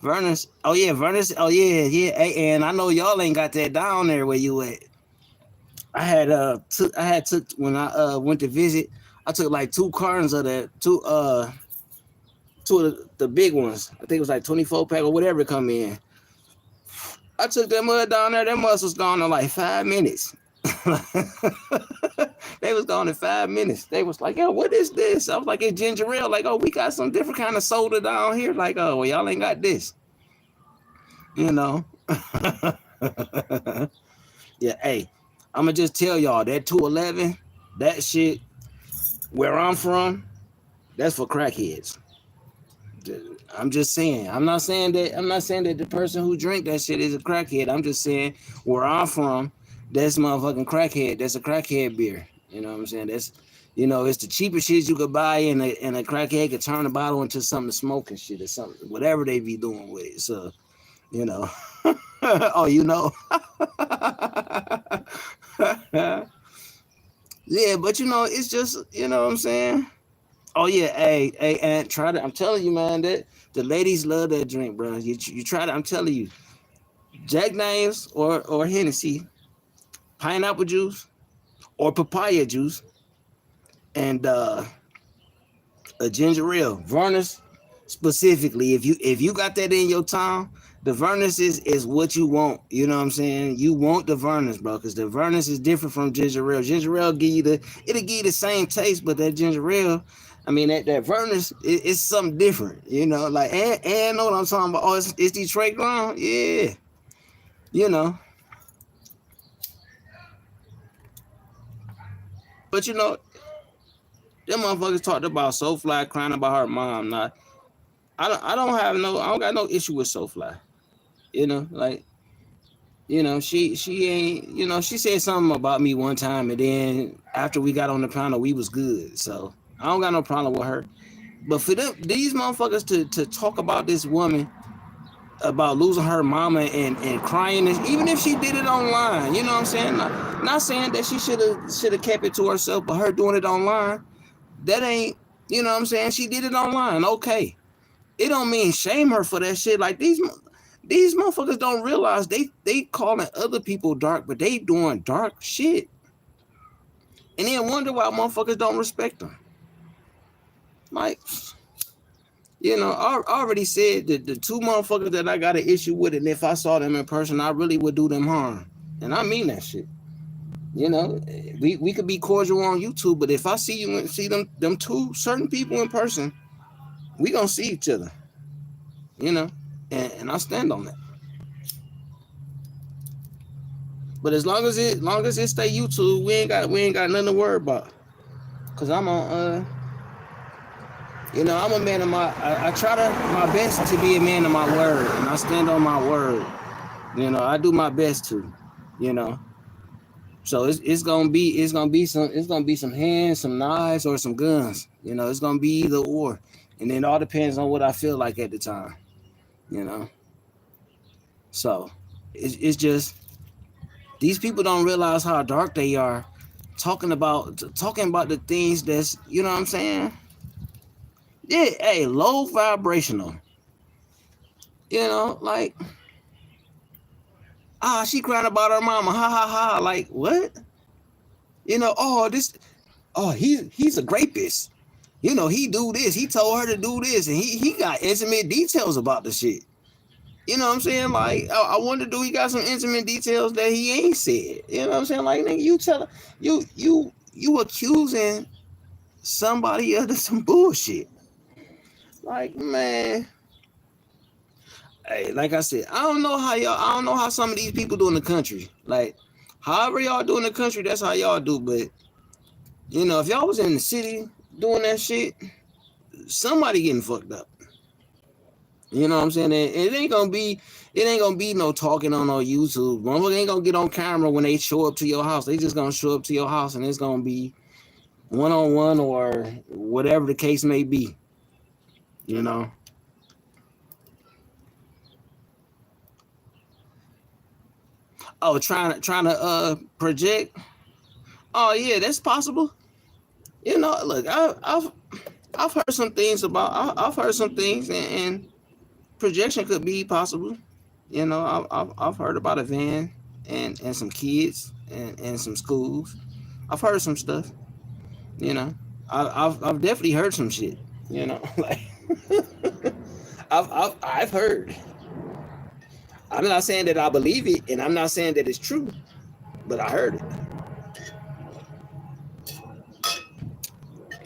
Vernus. Oh yeah, Vernus. Oh yeah. Hey, and I know y'all ain't got that down there where you at. I had took when I went to visit. I took like 2 cartons of that, two of the big ones. I think it was like 24 pack or whatever come in. I took that mud down there. That mud was gone in like 5 minutes. They was gone in 5 minutes. They was like, yo, what is this? I was like, it's ginger ale. Like, oh, we got some different kind of soda down here. Like, oh, well, y'all ain't got this. You know? Yeah, hey, I'm going to just tell y'all that 211, that shit, where I'm from, that's for crackheads. I'm just saying. I'm not saying that the person who drink that shit is a crackhead. I'm just saying where I'm from, that's motherfucking crackhead. That's a crackhead beer. You know what I'm saying? That's, you know, it's the cheapest shit you could buy, and a crackhead could turn the bottle into something to smoke and shit or something, whatever they be doing with it. So, you know. Oh, you know. Yeah, but you know, it's just, you know what I'm saying? Oh yeah, hey, and try to. I'm telling you, man, that the ladies love that drink, bro. You try to. I'm telling you, Jack Daniels or Hennessy, pineapple juice or papaya juice, and a ginger ale. Vernus specifically, if you got that in your town, the Vernus is what you want. You know what I'm saying? You want the Vernus, bro, because the Vernus is different from ginger ale. Ginger ale it'll give you the same taste, but that ginger ale, I mean that Vernus is something different. You know, like and know what I'm talking about? Oh, it's Detroit grown, yeah. You know, but you know, them motherfuckers talked about Soulfly crying about her mom. Now, I don't got no issue with Soulfly. You know, like, you know, she ain't, you know, she said something about me one time, and then after we got on the panel, we was good. So I don't got no problem with her. But for these motherfuckers to talk about this woman about losing her mama and crying, even if she did it online, you know what I'm saying? Not saying that she should have kept it to herself, but her doing it online, that ain't, you know what I'm saying? She did it online, okay. It don't mean shame her for that shit. Like these motherfuckers don't realize they calling other people dark, but they doing dark shit. And then wonder why motherfuckers don't respect them. Like, you know, I already said that the 2 motherfuckers that I got an issue with, and if I saw them in person, I really would do them harm. And I mean that shit. You know, we could be cordial on YouTube, but if I see them 2 certain people in person, we gonna see each other. You know, and I stand on that. But long as it stay YouTube, we ain't got nothing to worry about. Cause I'm on I'm a man of I try to my best to be a man of my word, and I stand on my word. I do my best to, you know. So it's gonna be some hands, some knives, or some guns. It's gonna be either or, and then it all depends on what I feel like at the time. You know, so it's just these people don't realize how dark they are, talking about the things that's what I'm saying. Yeah, hey, low vibrational. Like she crying about her mama, ha ha ha. Like what? He's a rapist. He do this. He told her to do this, and he got intimate details about the shit. You know what I'm saying? Like, I wonder, do he got some intimate details that he ain't said? You know what I'm saying? Like, nigga, you tell you accusing somebody of some bullshit. Like, man. Hey, like I said, I don't know how some of these people do in the country. Like, however y'all do in the country, that's how y'all do. But if y'all was in the city doing that shit, somebody getting fucked up. You know what I'm saying? And it ain't gonna be no talking on no YouTube. Motherfucker ain't gonna get on camera when they show up to your house. They just gonna show up to your house, and it's gonna be one-on-one or whatever the case may be. Oh, trying to project. Oh yeah, that's possible. Look, I've heard some things I've heard some things, and projection could be possible. I've heard about a van and some kids and some schools. I've heard some stuff. I've definitely heard some shit. Like I've heard. I'm not saying that I believe it, and I'm not saying that it's true, but I heard it.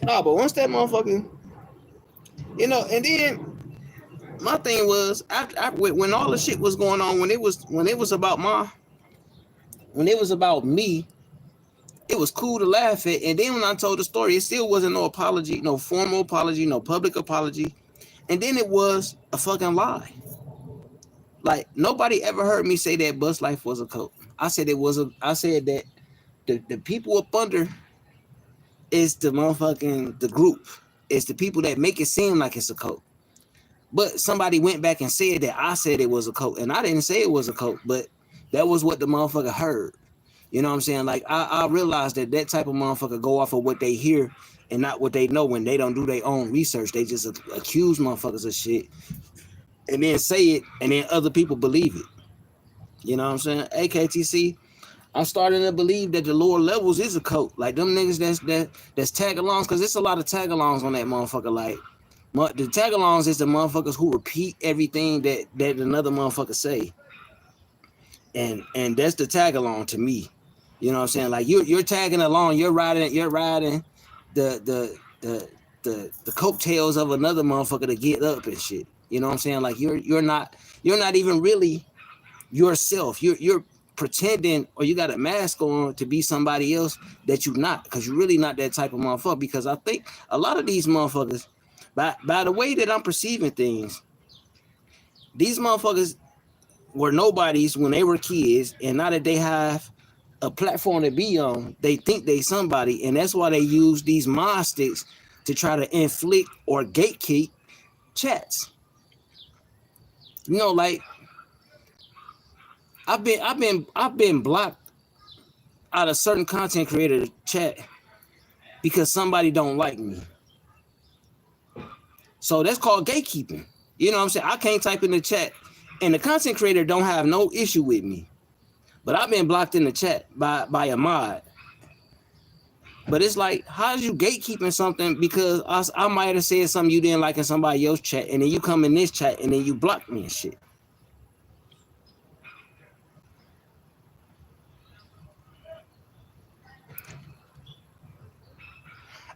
Oh, but once that motherfucker, and then my thing was after when all the shit was going on, when it was about me, it was cool to laugh at. And then when I told the story, it still wasn't no apology, no formal apology, no public apology. And then it was a fucking lie. Like, nobody ever heard me say that Bus Life was a cult. I said that the people up under is the motherfucking the group. It's the people that make it seem like it's a cult. But somebody went back and said that I said it was a cult, and I didn't say it was a cult, but that was what the motherfucker heard. You know what I'm saying? Like, I realized that type of motherfucker go off of what they hear and not what they know. When they don't do their own research, they just accuse motherfuckers of shit and then say it, and then other people believe it. You know what I'm saying? AKTC, I'm starting to believe that the lower levels is a cult. Like, them niggas that's tag-alongs, because there's a lot of tag-alongs on that motherfucker. Like, the tag-alongs is the motherfuckers who repeat everything that another motherfucker say. And that's the tag-along to me. You know what I'm saying? Like, you're tagging along, you're riding the coattails of another motherfucker to get up and shit. You know what I'm saying? Like, you're not even really yourself. You're pretending, or you got a mask on to be somebody else that you're not, because you're really not that type of motherfucker. Because I think a lot of these motherfuckers, by the way that I'm perceiving things, these motherfuckers were nobodies when they were kids, and now that they have a platform to be on, they think they somebody, and that's why they use these mod sticks to try to inflict or gatekeep chats. Like, I've been blocked out of certain content creator chat because somebody don't like me. So that's called gatekeeping. You know what I'm saying? I can't type in the chat, and the content creator don't have no issue with me. But I've been blocked in the chat by a mod. But it's like, how's you gatekeeping something because I might have said something you didn't like in somebody else's chat, and then you come in this chat and then you block me and shit.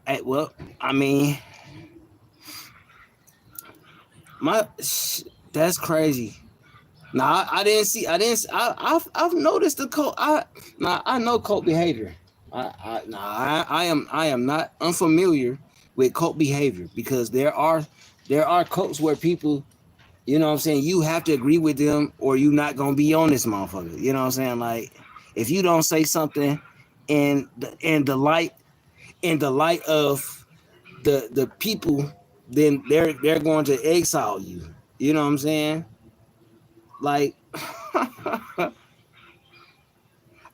Hey, well, I mean, that's crazy. Nah, I didn't see. I didn't. I've noticed the cult. I know cult behavior. I am not unfamiliar with cult behavior because there are cults where people, you know what I'm saying, you have to agree with them or you not gonna be on this motherfucker. You know what I'm saying? Like if you don't say something in the light of the people, then they're going to exile you. You know what I'm saying? Like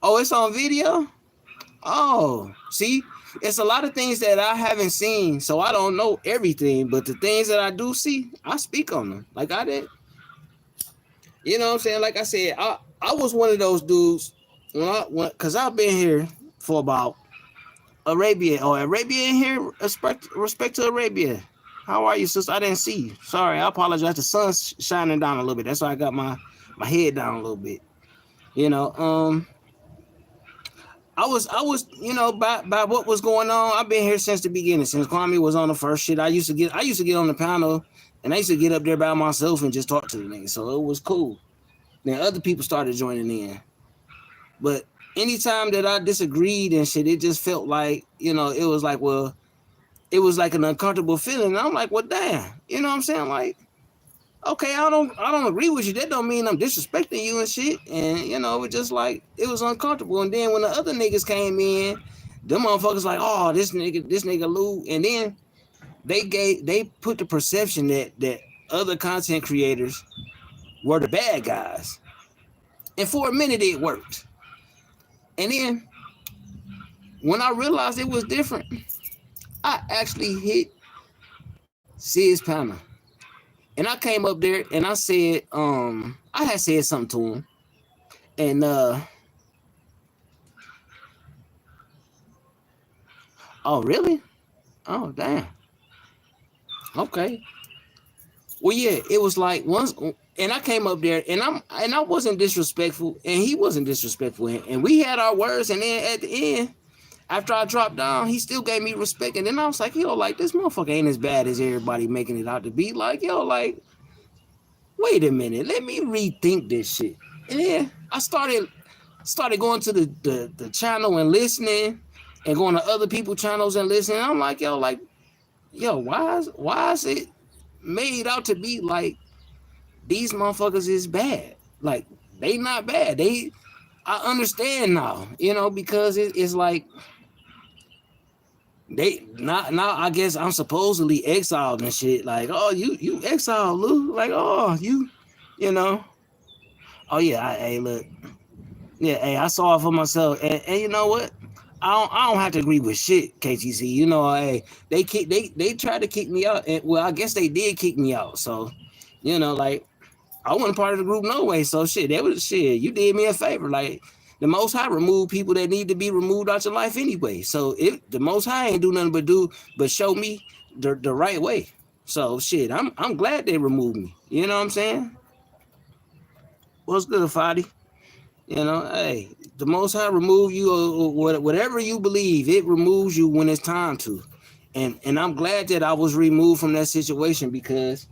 oh, it's on video? Oh, see, it's a lot of things that I haven't seen, so I don't know everything. But the things that I do see, I speak on them. Like I did, you know what I'm saying? Like I said, I was one of those dudes because I've been here for about Arabia. Oh, Arabia in here. Respect to Arabia. How are you, sister? I didn't see you. Sorry, I apologize. The sun's shining down a little bit. That's why I got my head down a little bit. You know, you know, by what was going on. I've been here since the beginning, since Kwame was on the first shit. I used to get on the panel, and I used to get up there by myself and just talk to the niggas. So it was cool. Then other people started joining in, but anytime that I disagreed and shit, it just felt like, you know, it was like, well, it was like an uncomfortable feeling. And I'm like, well, damn, you know what I'm saying? Like, okay, I don't agree with you. That don't mean I'm disrespecting you and shit. And you know, it just like it was uncomfortable. And then when the other niggas came in, them motherfuckers like, oh, this nigga Lou. And then they put the perception that other content creators were the bad guys. And for a minute it worked. And then when I realized it was different, I actually hit Sid's panel. And I came up there and I said, I had said something to him. And oh really? Oh damn. Okay. Well, yeah, it was like once, and I came up there, and I wasn't disrespectful, and he wasn't disrespectful, and we had our words, and then at the end, after I dropped down, he still gave me respect, and then I was like, yo, like this motherfucker ain't as bad as everybody making it out to be. Like, yo, like, wait a minute, let me rethink this shit. And then I started going to the channel and listening, and going to other people's channels and listening. I'm like, yo, why is it made out to be like these motherfuckers is bad? Like they not bad. I understand now, you know, because it's like they not now. I guess I'm supposedly exiled and shit. Like, oh, you exiled, Lou. Like, oh, you know. Oh yeah, hey, look, yeah, hey, I saw it for myself, and you know what? I don't have to agree with shit, KTC. You know, hey, they tried to kick me out, and well, I guess they did kick me out. So, you know, like I wasn't part of the group no way. So shit, that was shit. You did me a favor. Like the Most High removed people that need to be removed out your life anyway. So the Most High ain't do nothing but show me the right way. So shit, I'm glad they removed me. You know what I'm saying? What's good, Fadi? You know, hey, the Most High remove you or whatever you believe. It removes you when it's time to. And I'm glad that I was removed from that situation because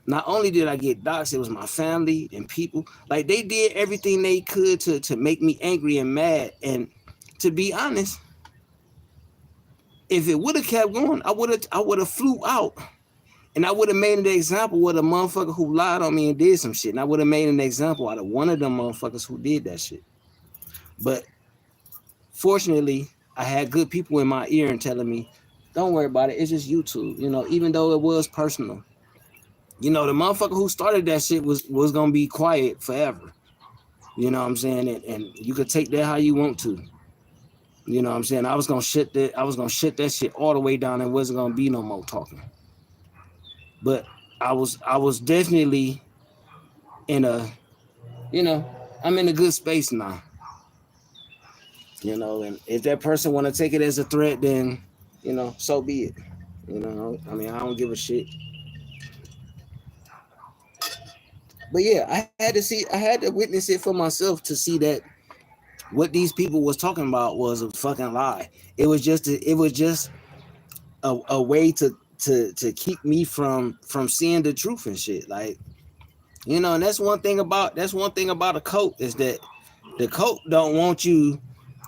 not only did I get doxxed, it was my family and people. Like they did everything they could to make me angry and mad. And to be honest, if it would have kept going, I would have flew out. And I would have made an example with a motherfucker who lied on me and did some shit. And I would have made an example out of one of them motherfuckers who did that shit. But fortunately, I had good people in my ear and telling me, don't worry about it. It's just YouTube. You know, even though it was personal. You know, the motherfucker who started that shit was going to be quiet forever. You know what I'm saying? And you could take that how you want to. You know what I'm saying? I was going to shut that shit all the way down and wasn't going to be no more talking. But I was definitely in a, you know, I'm in a good space now. You know, and if that person want to take it as a threat, then, you know, so be it. You know, I mean, I don't give a shit. But yeah, I had to witness it for myself to see that what these people was talking about was a fucking lie. It was just a way to keep me from seeing the truth and shit. Like, You know, and that's one thing about a cult is that the cult don't want you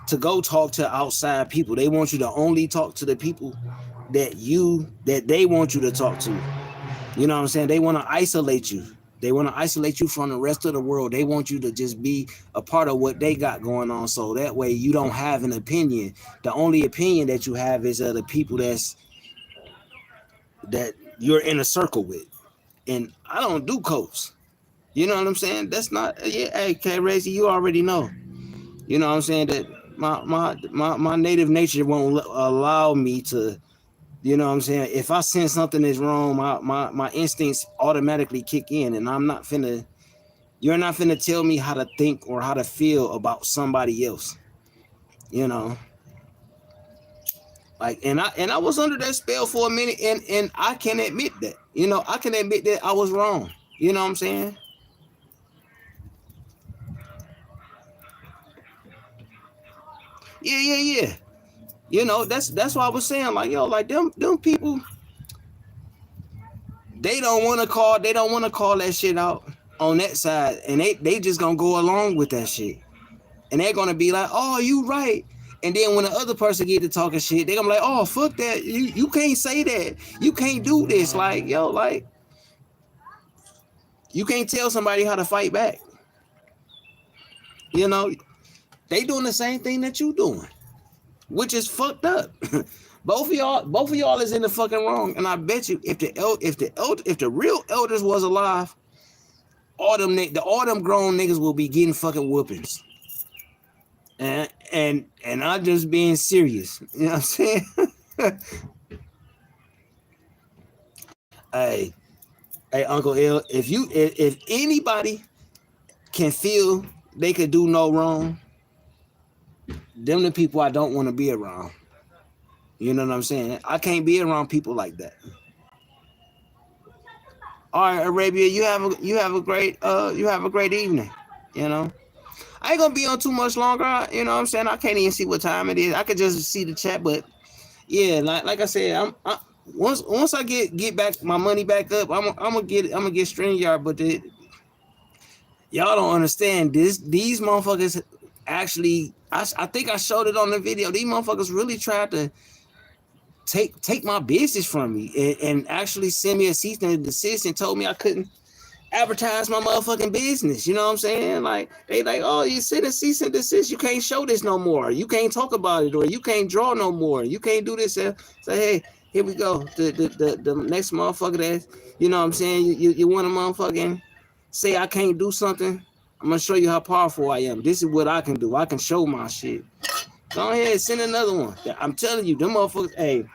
to go talk to outside people. They want you to only talk to the people that they want you to talk to. You know what I'm saying? They want to isolate you. They want to isolate you from the rest of the world. They want you to just be a part of what they got going on. So that way you don't have an opinion. The only opinion that you have is of the people that you're in a circle with. And I don't do cults. You know what I'm saying? That's not, yeah, hey, K-Razy, you already know. You know what I'm saying? That my native nature won't allow me to, you know what I'm saying? If I sense something is wrong, my instincts automatically kick in, and you're not finna tell me how to think or how to feel about somebody else. You know? Like, and I was under that spell for a minute, and I can admit that. You know, I can admit that I was wrong. You know what I'm saying? Yeah. You know, that's why I was saying, like, yo, like them people, they don't want to call that shit out on that side, and they just gonna go along with that shit, and they're gonna be like, oh, you right. And then when the other person get to talking shit, they gonna be like, oh, fuck that, you can't say that, you can't do this. Like, yo, like, you can't tell somebody how to fight back. You know, they doing the same thing that you doing, which is fucked up. Both of y'all is in the fucking wrong. And I bet you, if the real elders was alive, all them grown niggas will be getting fucking whoopings. And I'm just being serious. You know what I'm saying? hey, Uncle L, if anybody can feel they could do no wrong, them the people I don't want to be around. You know what I'm saying? I can't be around people like that. All right, Arabia, you have a great evening. You know, I ain't gonna be on too much longer. You know what I'm saying? I can't even see what time it is. I could just see the chat, but yeah, like I said, once I get back my money back up, I'm gonna get StreamYard. But y'all don't understand this. These motherfuckers actually, I think I showed it on the video. These motherfuckers really tried to take my business from me and actually send me a cease and desist and told me I couldn't advertise my motherfucking business. You know what I'm saying? Like, they like, oh, you send a cease and desist, you can't show this no more, you can't talk about it, or you can't draw no more, you can't do this. Say, hey, here we go, the next motherfucker that, you know what I'm saying, you want to motherfucking say I can't do something, I'm gonna show you how powerful I am. This is what I can do. I can show my shit. Go ahead, send another one. I'm telling you, them motherfuckers, hey,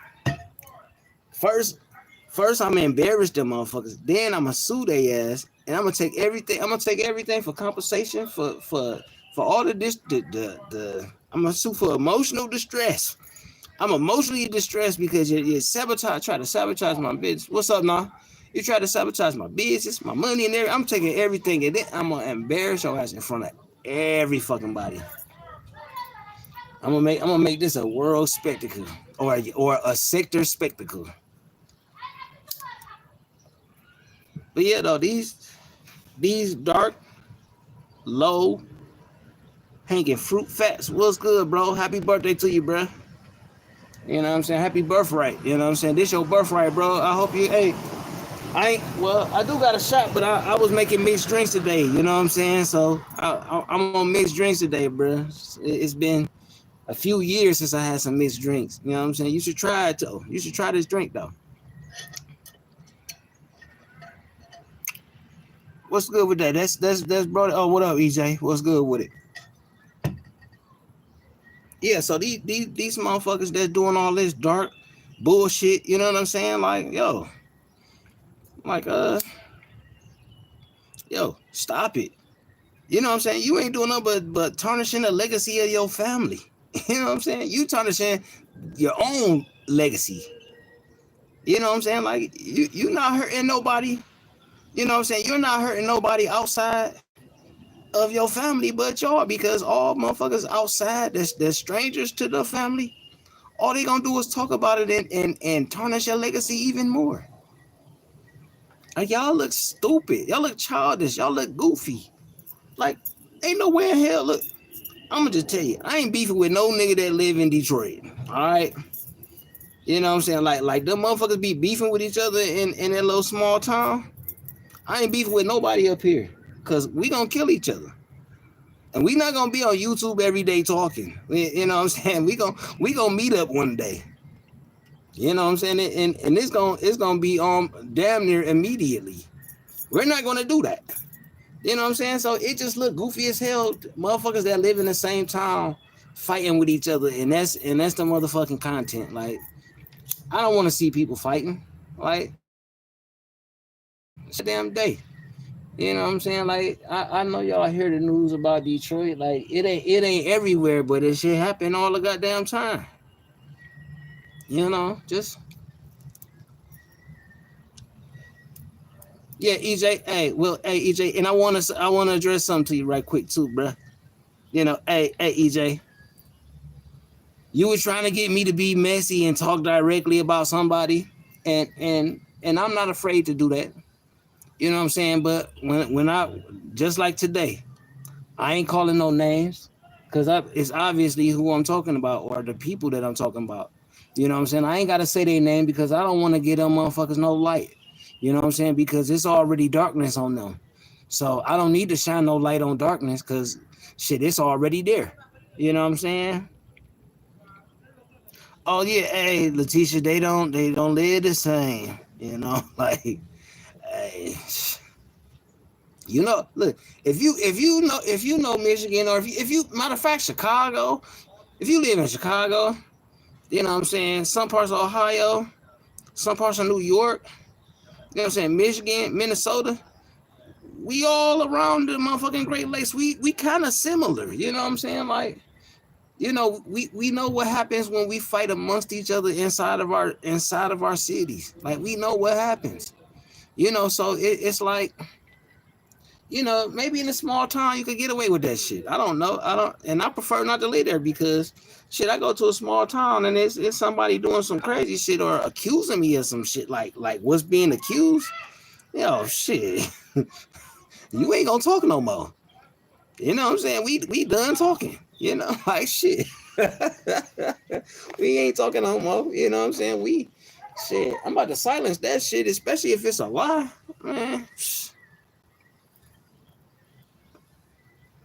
First, I'm embarrassed them motherfuckers. Then I'm gonna sue their ass, and I'm gonna take everything. I'm gonna take everything for compensation for all of this. I'm gonna sue for emotional distress. I'm emotionally distressed because you try to sabotage my business. What's up, now? You try to sabotage my business, my money, and everything. I'm taking everything, and then I'm gonna embarrass your ass in front of every fucking body. I'm gonna make this a world spectacle, or a sector spectacle. But yeah, though, these dark, low hanging fruit fats, what's good, bro? Happy birthday to you, bro. You know what I'm saying? Happy birthright. You know what I'm saying? This your birthright, bro. I hope you, hey, I do got a shot, but I was making mixed drinks today. You know what I'm saying? So I'm on mixed drinks today, bro. It's been a few years since I had some mixed drinks. You know what I'm saying? You should try it, though. You should try this drink, though. What's good with that? That's bro. Oh, what up, EJ? What's good with it? Yeah, so these motherfuckers that's doing all this dark bullshit, you know what I'm saying? Like, yo, like yo, stop it. You know what I'm saying? You ain't doing nothing but tarnishing the legacy of your family. You know what I'm saying? You tarnishing your own legacy. You know what I'm saying? Like, you not hurting nobody. You know what I'm saying? You're not hurting nobody outside of your family but y'all, because all motherfuckers outside that's strangers to the family, all they gonna do is talk about it and tarnish your legacy even more. Like, y'all look stupid. Y'all look childish. Y'all look goofy. Like, ain't nowhere in hell. Look, I'm gonna just tell you, I ain't beefing with no nigga that live in Detroit. All right. You know what I'm saying? Like them motherfuckers be beefing with each other in that little small town. I ain't beefing with nobody up here. Cause we gonna kill each other. And we not gonna be on YouTube every day talking. You know what I'm saying? We gonna meet up one day. You know what I'm saying? And it's gonna be damn near immediately. We're not gonna do that. You know what I'm saying? So it just look goofy as hell. Motherfuckers that live in the same town fighting with each other, and that's the motherfucking content. Like, I don't want to see people fighting. Like, it's a damn day. You know what I'm saying? Like, I know y'all hear the news about Detroit. Like, it ain't everywhere, but it shit happen all the goddamn time. You know, just yeah, EJ. Hey, EJ, and I wanna address something to you right quick too, bruh. You know, hey, EJ. You were trying to get me to be messy and talk directly about somebody, and I'm not afraid to do that. You know what I'm saying? But when I just like today, I ain't calling no names because it's obviously who I'm talking about or the people that I'm talking about. You know what I'm saying? I ain't got to say their name because I don't want to get them motherfuckers no light. You know what I'm saying? Because it's already darkness on them. So I don't need to shine no light on darkness because shit, it's already there. You know what I'm saying? Oh yeah, hey Letitia, they don't live the same. You know, like hey, you know, look, if you know Michigan, or if you matter of fact Chicago, if you live in Chicago, you know what I'm saying, some parts of Ohio, some parts of New York, you know what I'm saying, Michigan, Minnesota, we all around the motherfucking Great Lakes. We kind of similar, you know what I'm saying? Like, you know, we know what happens when we fight amongst each other inside of our cities. Like, we know what happens. You know, so it's like, you know, maybe in a small town you could get away with that shit. I don't know. And I prefer not to live there because shit, I go to a small town and it's somebody doing some crazy shit or accusing me of some shit like what's being accused. Yo, shit. You ain't gonna talk no more. You know what I'm saying? We done talking. You know, like shit. We ain't talking no more. You know what I'm saying? Shit. I'm about to silence that shit, especially if it's a lie, man.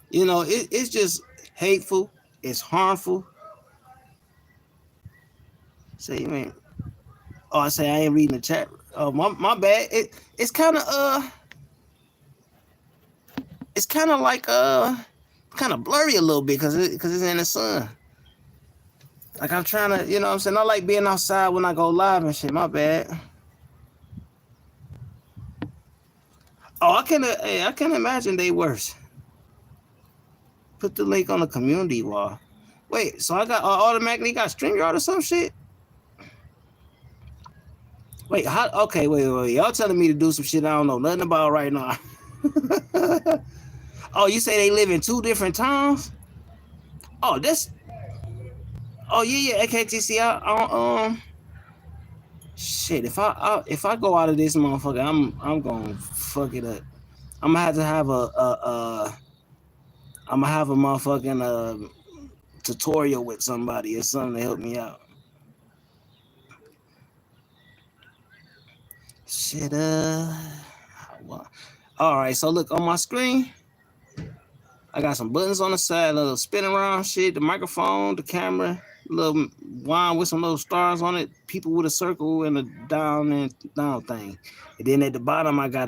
You know, it's just hateful. It's harmful. Say, man. Oh, I say I ain't reading the chat. Oh, my bad. It's kind of it's kind of like kind of blurry a little bit because it's in the sun. Like I'm trying to, you know what I'm saying? I like being outside when I go live and shit. My bad. Oh, I can imagine they worse. Put the link on the community wall. Wait, so I got automatically got StreamYard or some shit? Wait, how? Okay, wait. Y'all telling me to do some shit I don't know nothing about right now. Oh, you say they live in two different towns? Oh, that's. Oh yeah. AKTC. Shit. If I go out of this motherfucker, I'm gonna fuck it up. I'm gonna have to have I'm gonna have a motherfucking tutorial with somebody or something to help me out. Shit. All right. So look on my screen. I got some buttons on the side, a little spin around shit, the microphone, the camera, a little wine with some little stars on it, people with a circle and a down thing. And then at the bottom, I got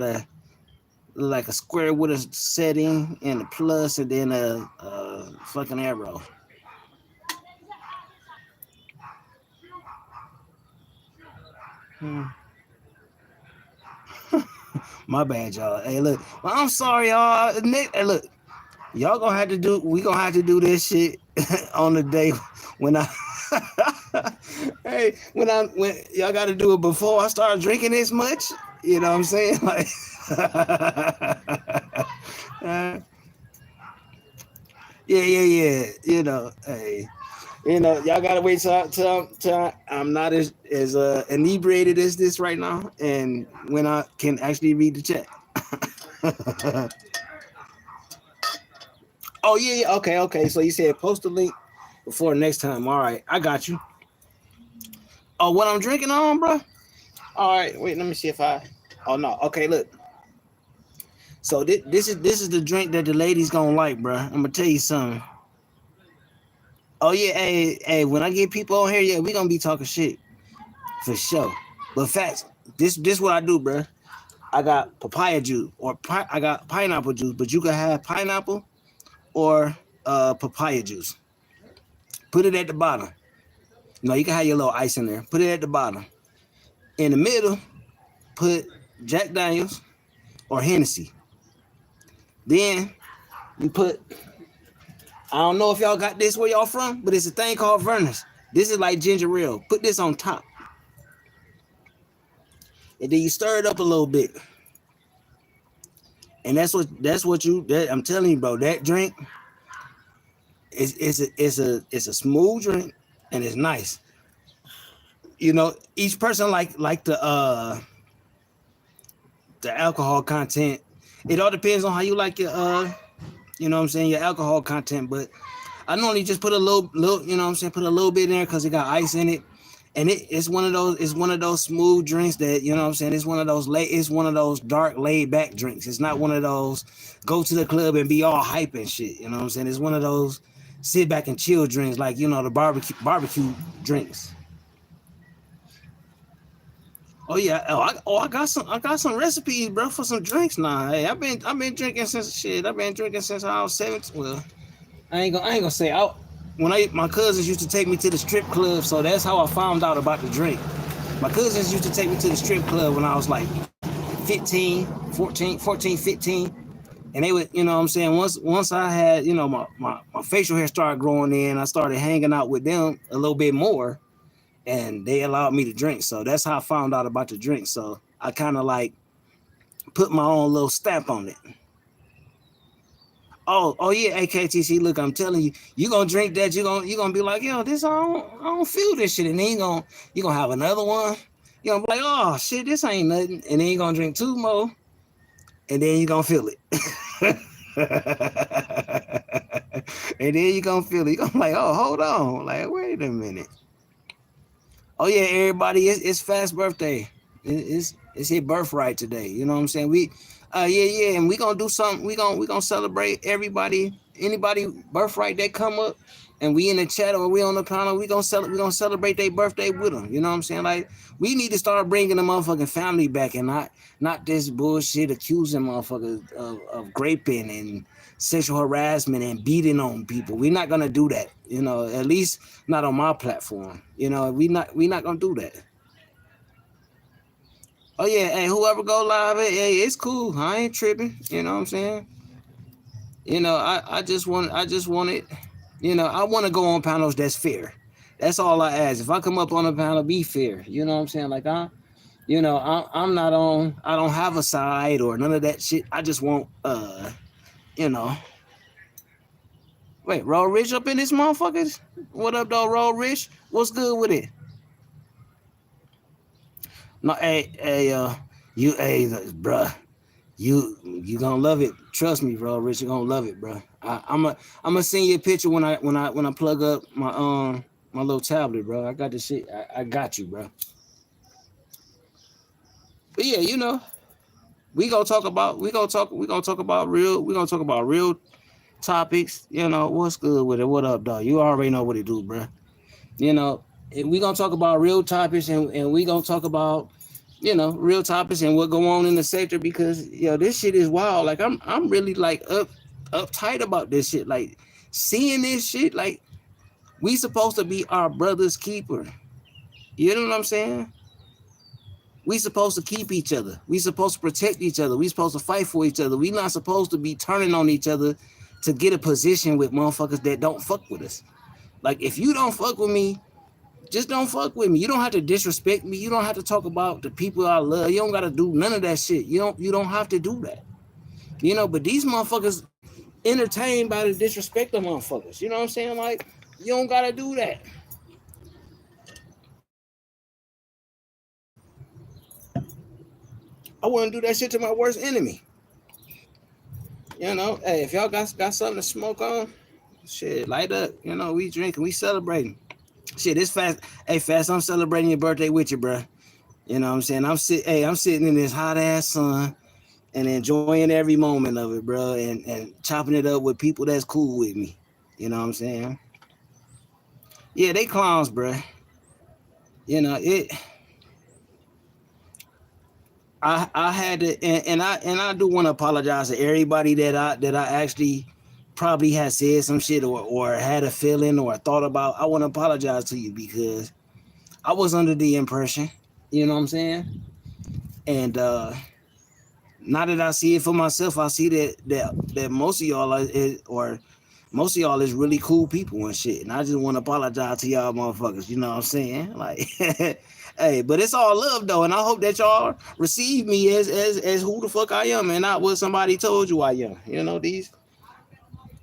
like a square with a setting and a plus and then a fucking arrow. My bad, y'all. Hey, look, well, I'm sorry, y'all. Nick, hey, look, we gonna have to do this shit on the day when I hey, when y'all gotta do it before I start drinking this much. You know what I'm saying? Like yeah. You know, hey. You know, y'all gotta wait till I'm not as inebriated as this right now, and when I can actually read the chat. Oh yeah, okay. So you said post the link before next time. All right, I got you. Oh, what I'm drinking on, bro? All right, wait. Let me see if I. Oh no. Okay, look. So this is the drink that the ladies gonna like, bro. I'm gonna tell you something. Oh yeah, hey. When I get people on here, yeah, we gonna be talking shit for sure. But facts, this what I do, bro. I got papaya juice I got pineapple juice, but you can have pineapple or papaya juice. Put it at the bottom. No, you can have your little ice in there. Put it at the bottom. In the middle, put Jack Daniels or Hennessy. Then you put, I don't know if y'all got this where y'all from, but it's a thing called Vernors. This is like ginger ale. Put this on top. And then you stir it up a little bit. And that's what I'm telling you, bro. That drink it's a smooth drink and it's nice. You know, each person like the alcohol content. It all depends on how you like your you know what I'm saying, your alcohol content, but I normally just put a little you know what I'm saying, put a little bit in there because it got ice in it. And it's one of those smooth drinks that, you know what I'm saying, it's one of those dark laid back drinks. It's not one of those go to the club and be all hype and shit, you know what I'm saying? It's one of those sit back and chill drinks, like, you know, the barbecue drinks. Oh yeah, I got some recipes, bro, for some drinks now. Hey, I've been drinking since I was 17. Well, I ain't gonna say out. My cousins used to take me to the strip club, so that's how I found out about the drink. My cousins used to take me to the strip club when I was like 14, 15, and they would, you know what I'm saying, once I had, you know, my facial hair started growing in, I started hanging out with them a little bit more, and they allowed me to drink. So that's how I found out about the drink. So I kind of like put my own little stamp on it. Oh yeah, AKTC. Look, I'm telling you, you gonna drink that. You gonna be like, yo, this I don't feel this shit, and then you gonna have another one. You gonna be like, oh shit, this ain't nothing, and then you gonna drink two more, and then you gonna feel it, and then you gonna feel it. You gonna be like, oh, hold on, like, wait a minute. Oh yeah, everybody, it's Fast's birthday. It's his birthright today. You know what I'm saying? Yeah, and we gonna do something. We gonna celebrate anybody birthright that come up, and we in the chat or we on the panel. We gonna celebrate their birthday with them. You know what I'm saying? Like, we need to start bringing the motherfucking family back, and not this bullshit accusing motherfuckers of raping and sexual harassment and beating on people. We're not gonna do that. You know, at least not on my platform. You know, we not gonna do that. Oh yeah, hey, whoever go live, hey, it's cool. I ain't tripping. You know what I'm saying? You know, I just want it. You know, I want to go on panels that's fair. That's all I ask. If I come up on a panel, be fair. You know what I'm saying? Like, I'm not on. I don't have a side or none of that shit. I just want, you know. Wait, Roll Rich up in this motherfuckers? What up, though, Roll Rich? What's good with it? No, bruh, you gonna love it. Trust me, bro. Rich, you gonna love it, bro. I'm gonna send you a picture when I plug up my little tablet, bro. I got the shit. I got you, bro. But yeah, you know, we gonna talk about real topics. You know, what's good with it? What up, dog? You already know what it do, bro. You know, we gonna talk about real topics, and we gonna talk about, you know, real topics and what go on in the sector, because, you know, this shit is wild. Like, I'm really like uptight about this shit. Like, seeing this shit, like, we supposed to be our brother's keeper. You know what I'm saying? We supposed to keep each other. We supposed to protect each other. We supposed to fight for each other. We not supposed to be turning on each other to get a position with motherfuckers that don't fuck with us. Like, if you don't fuck with me, just don't fuck with me. You don't have to disrespect me. You don't have to talk about the people I love. You don't got to do none of that shit. You don't have to do that. You know, but these motherfuckers entertained by the disrespect of motherfuckers. You know what I'm saying? Like, You don't gotta do that. I wouldn't do that shit to my worst enemy. You know, hey, if y'all got something to smoke on, shit, light up. You know, we drinking, we celebrating. Shit, this fast. Hey, fast. I'm celebrating your birthday with you, bro. You know what I'm saying? I'm sitting in this hot ass sun and enjoying every moment of it, bro, and chopping it up with people that's cool with me. You know what I'm saying? Yeah, they clowns, bro. You know it. I had to, and I do want to apologize to everybody that I actually probably had said some shit or had a feeling or thought about. I want to apologize to you because I was under the impression, you know what I'm saying? And now that I see it for myself, I see that most of y'all or most of y'all is really cool people and shit. And I just want to apologize to y'all motherfuckers. You know what I'm saying? Like, hey, but it's all love though, and I hope that y'all receive me as who the fuck I am and not what somebody told you I am. You know, these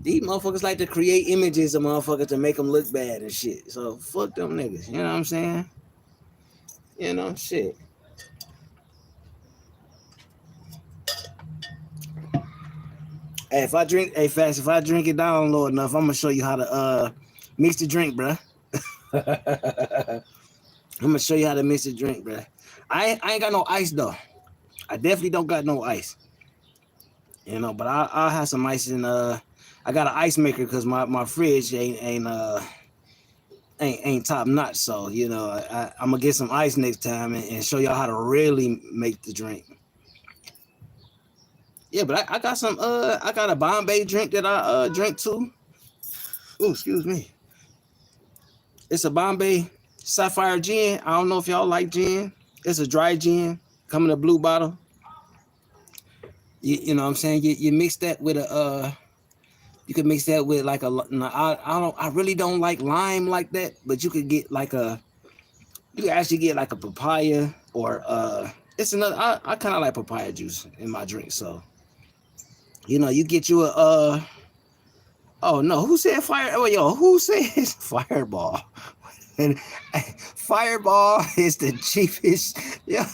motherfuckers like to create images of motherfuckers to make them look bad and shit. So fuck them niggas. You know what I'm saying? You know, shit. Hey, if I drink it down low enough, I'm gonna show you how to mix the drink, bruh. I'm gonna show you how to mix the drink, bruh. I ain't got no ice though. I definitely don't got no ice. You know, but I'll have some ice in I got an ice maker because my fridge ain't top notch. So, you know, I'm gonna get some ice next time and show y'all how to really make the drink. Yeah, but I got some I got a Bombay drink that I drink too. Oh, excuse me. It's a Bombay Sapphire gin. I don't know if y'all like gin. It's a dry gin, come in a blue bottle. You know what I'm saying? You mix that with a you can mix that with like a no, I really don't like lime like that, but you could get like you can actually get like a papaya or it's another I kind of like papaya juice in my drink. So, you know, you get you a oh no, who said fire? Oh yo, who says fireball? And fireball is the cheapest. Yeah,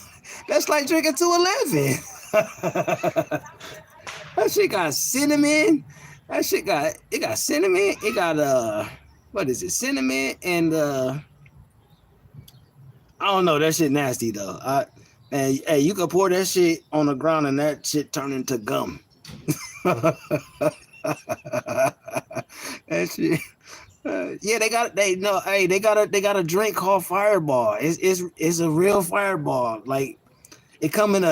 that's like drinking 211. That shit got cinnamon. That shit got cinnamon. It got what is it? Cinnamon and I don't know. That shit nasty though. And hey, you can pour that shit on the ground and that shit turn into gum. That shit. Yeah, they got a drink called Fireball. It's a real Fireball. Like it come in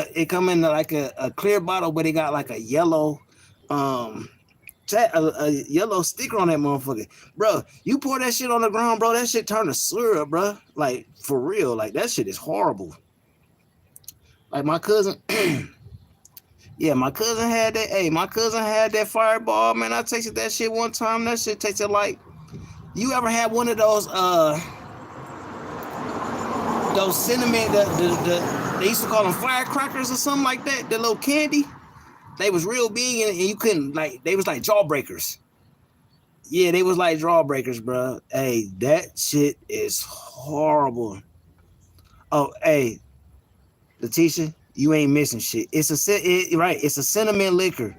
like a clear bottle, but it got like a yellow a yellow sticker on that motherfucker, bro. You pour that shit on the ground, bro. That shit turn to syrup, bro. Like for real, like that shit is horrible. Like my cousin, yeah, my cousin had that. Hey, my cousin had that Fireball, man. I tasted that shit one time. That shit tasted like. You ever had one of those cinnamon they used to call them firecrackers or something like that? The little candy. They was real big and you couldn't like. They was like jawbreakers. Yeah, they was like jawbreakers, bro. Hey, that shit is horrible. Oh, hey, Letitia, you ain't missing shit. Right. It's a cinnamon liquor.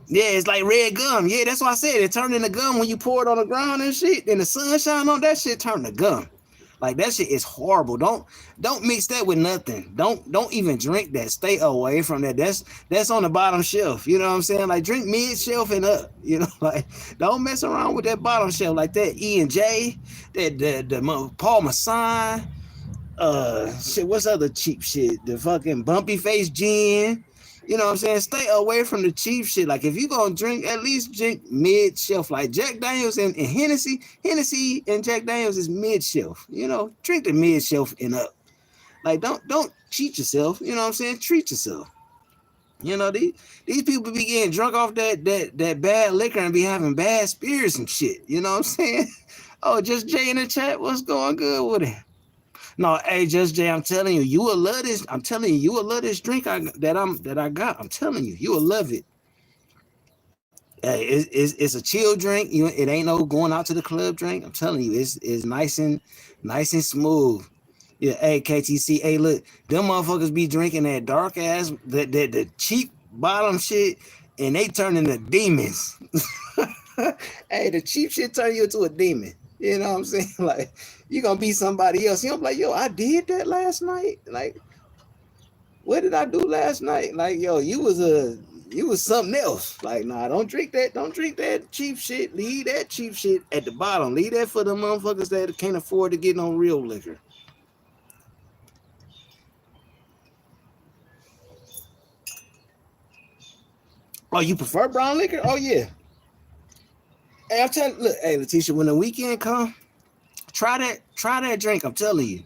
Yeah, it's like red gum. Yeah, that's what I said. It turned into gum when you pour it on the ground and shit. And the sun shine on that shit, turn to gum. Like that shit is horrible. Don't mix that with nothing. Don't even drink that. Stay away from that. That's on the bottom shelf. You know what I'm saying? Like drink mid shelf and up. You know, like don't mess around with that bottom shelf like that E&J, that the Paul Masson. Shit, what's other cheap shit? The fucking bumpy face gin. You know what I'm saying? Stay away from the cheap shit. Like if you gonna drink, at least drink mid shelf. Like Jack Daniels and Hennessy and Jack Daniels is mid shelf. You know, drink the mid shelf and up. Like don't cheat yourself. You know what I'm saying? Treat yourself. You know these people be getting drunk off that bad liquor and be having bad spirits and shit. You know what I'm saying? Oh, just Jay in the chat. What's going good with it? No, hey, Just Jay, I'm telling you, you will love this. I'm telling you, you will love this drink that I got. I'm telling you, you will love it. It's a chill drink. You know, it ain't no going out to the club drink. I'm telling you, it's nice and smooth. Yeah, hey KTC, hey look, them motherfuckers be drinking that dark ass, the cheap bottom shit, and they turn into demons. Hey, the cheap shit turn you into a demon. You know what I'm saying? Like you gonna be somebody else. You know, like yo, I did that last night. Like, what did I do last night? Like yo, you was something else. Like, nah, don't drink that. Don't drink that cheap shit. Leave that cheap shit at the bottom. Leave that for the motherfuckers that can't afford to get no real liquor. Oh, you prefer brown liquor? Oh yeah. Hey, I'm telling. Look, hey Letitia, when the weekend come, try that drink. I'm telling you,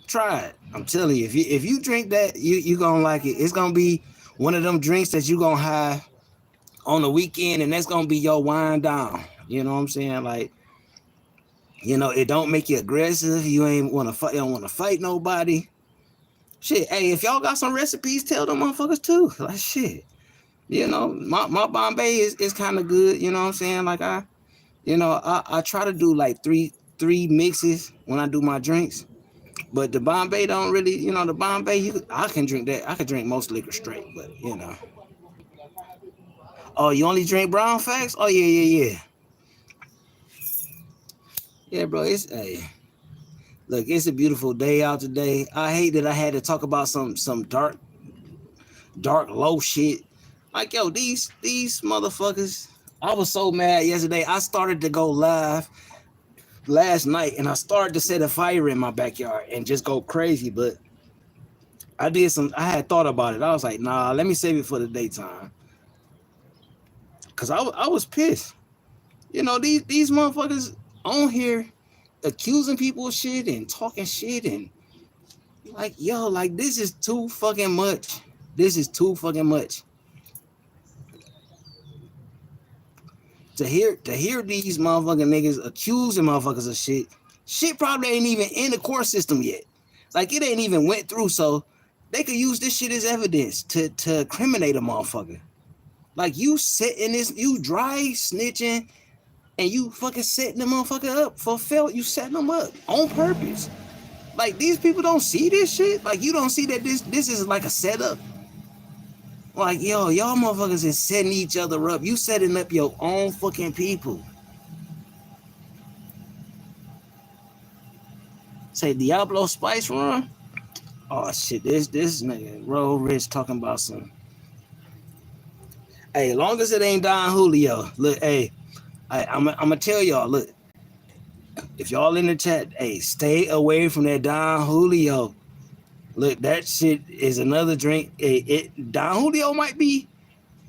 try it. I'm telling you, if you drink that, you gonna like it. It's gonna be one of them drinks that you gonna have on the weekend, and that's gonna be your wind down. You know what I'm saying? Like, you know, it don't make you aggressive. You ain't want to fight. You don't want to fight nobody. Shit. Hey, if y'all got some recipes, tell them motherfuckers too. Like shit. You know, my Bombay is kind of good. You know what I'm saying? Like I try to do like three mixes when I do my drinks. But the Bombay don't really, you know, the Bombay, I can drink that. I can drink most liquor straight, but you know. Oh, you only drink brown facts? Oh yeah. Yeah, bro. Hey, look, it's a beautiful day out today. I hate that I had to talk about some dark low shit. Like yo, these motherfuckers. I was so mad yesterday. I started to go live last night, and I started to set a fire in my backyard and just go crazy. But I had thought about it. I was like, nah, let me save it for the daytime. Cause I was pissed. You know, these motherfuckers on here accusing people of shit and talking shit and like, yo, like this is too fucking much. This is too fucking much. To hear these motherfucking niggas accusing motherfuckers of shit. Shit probably ain't even in the court system yet. Like it ain't even went through, so they could use this shit as evidence to incriminate a motherfucker. Like you setting this, you dry snitching, and you fucking setting the motherfucker up for fail. You setting them up on purpose. Like these people don't see this shit. Like you don't see that this is like a setup. Like yo, y'all motherfuckers is setting each other up. You setting up your own fucking people. Say Diablo Spice Run. Oh shit, this nigga Roll Rich talking about some. Hey, long as it ain't Don Julio. Look, hey, I'm gonna tell y'all. Look, if y'all in the chat, hey, stay away from that Don Julio. Look, that shit is another drink. Don Julio might be,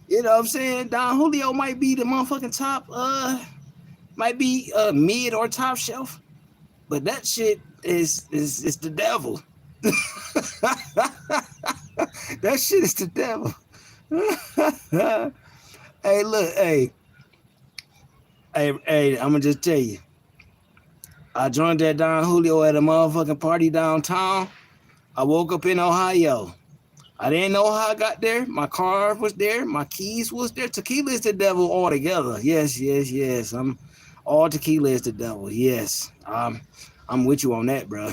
you know what I'm saying? Don Julio might be the motherfucking top, might be mid or top shelf. But that shit is the devil. That shit is the devil. Hey, look, hey, I'm gonna just tell you. I joined that Don Julio at a motherfucking party downtown. I woke up in Ohio. I didn't know how I got there. My car was there. My keys was there. Tequila is the devil altogether. Yes. I'm all tequila is the devil. Yes. I'm with you on that, bro.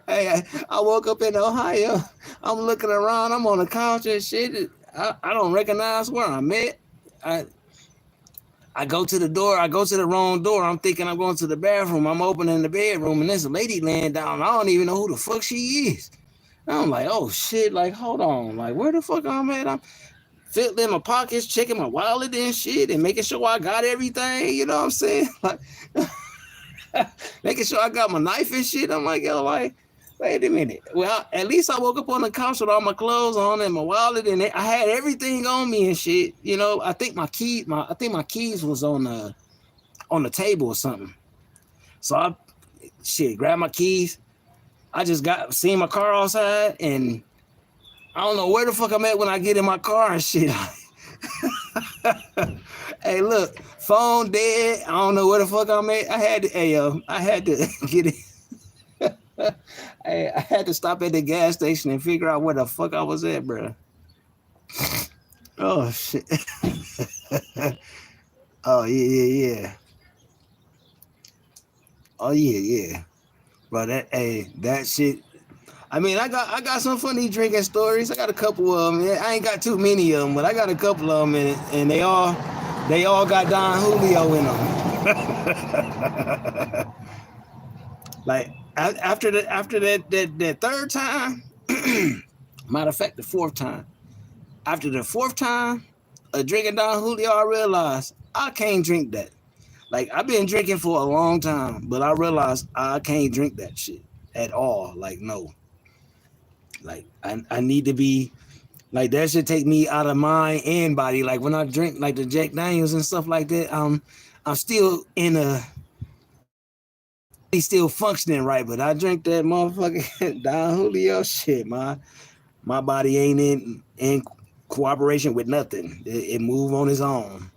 Hey, I woke up in Ohio. I'm looking around. I'm on the couch and shit. I don't recognize where I'm at. I go to the door. I go to the wrong door. I'm thinking I'm going to the bathroom. I'm opening the bedroom, and there's a lady laying down. I don't even know who the fuck she is. I'm like, oh shit, like, hold on. Like, where the fuck I'm at? I'm filling my pockets, checking my wallet and shit, and making sure I got everything. You know what I'm saying? Like, making sure I got my knife and shit. I'm like, yo, like, wait a minute. Well, at least I woke up on the couch with all my clothes on and my wallet, and I had everything on me and shit. You know, I think my keys was on the table or something. So I grabbed my keys. I just seen my car outside, and I don't know where the fuck I'm at when I get in my car and shit. Hey, look, phone dead. I don't know where the fuck I'm at. I had to get it. I had to stop at the gas station and figure out where the fuck I was at, bro. Oh shit. Oh yeah. Oh yeah. Bro, that shit. I mean, I got some funny drinking stories. I got a couple of them. I ain't got too many of them, but I got a couple of them, and they all got Don Julio in them. Like after that third time, matter of fact, the fourth time. After the fourth time of drinking Don Julio, I realized I can't drink that. Like I've been drinking for a long time, but I realized I can't drink that shit at all. Like no, like I need to be like that should take me out of mind and body. Like when I drink like the Jack Daniels and stuff like that, I'm still in a my body's still functioning right, but I drink that motherfucking Don Julio shit. My body ain't in cooperation with nothing. It move on its own.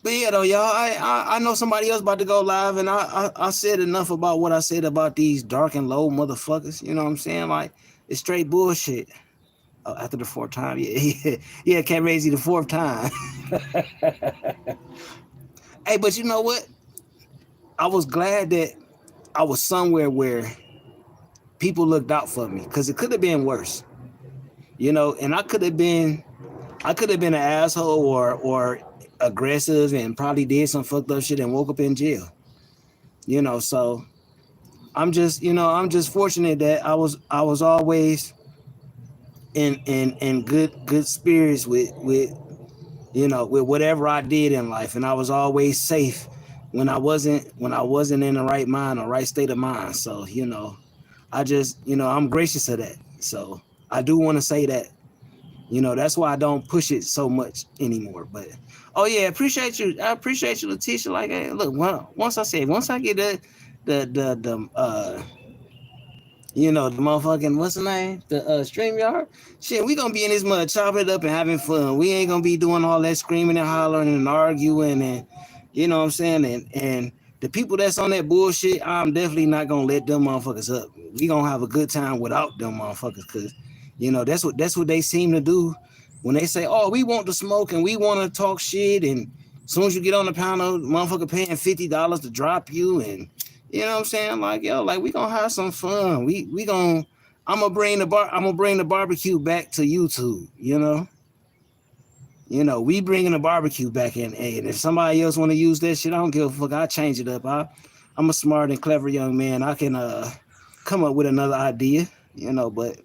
But yeah, though, y'all, I know somebody else about to go live, and I said enough about what I said about these dark and low motherfuckers. You know what I'm saying? Like it's straight bullshit. Oh, after the fourth time, yeah, can't raise you the fourth time. Hey, but you know what? I was glad that I was somewhere where people looked out for me because it could have been worse. You know, and I could have been an asshole or aggressive and probably did some fucked up shit and woke up in jail. You know, so I'm just fortunate that I was always in good spirits with whatever I did in life, and I was always safe when I wasn't in the right mind or right state of mind. So I'm gracious of that. So I do want to say that. That's why I don't push it so much anymore. But oh yeah, appreciate you. I appreciate you, Letitia. Like, hey, look, once I get the motherfucking what's the name? The StreamYard. Shit, we gonna be in this mud chopping it up and having fun. We ain't gonna be doing all that screaming and hollering and arguing and you know what I'm saying? And the people that's on that bullshit, I'm definitely not gonna let them motherfuckers up. We gonna have a good time without them motherfuckers, cause that's what they seem to do when they say, oh, we want to smoke and we want to talk shit, and as soon as you get on the panel, motherfucker paying $50 to drop you, and you know what I'm saying? Like, yo, like we gonna have some fun. We gonna I'm gonna bring the barbecue back to YouTube, we bringing the barbecue back in. And if somebody else want to use that shit, I don't give a fuck. I change it up. I'm a smart and clever young man. I can come up with another idea, but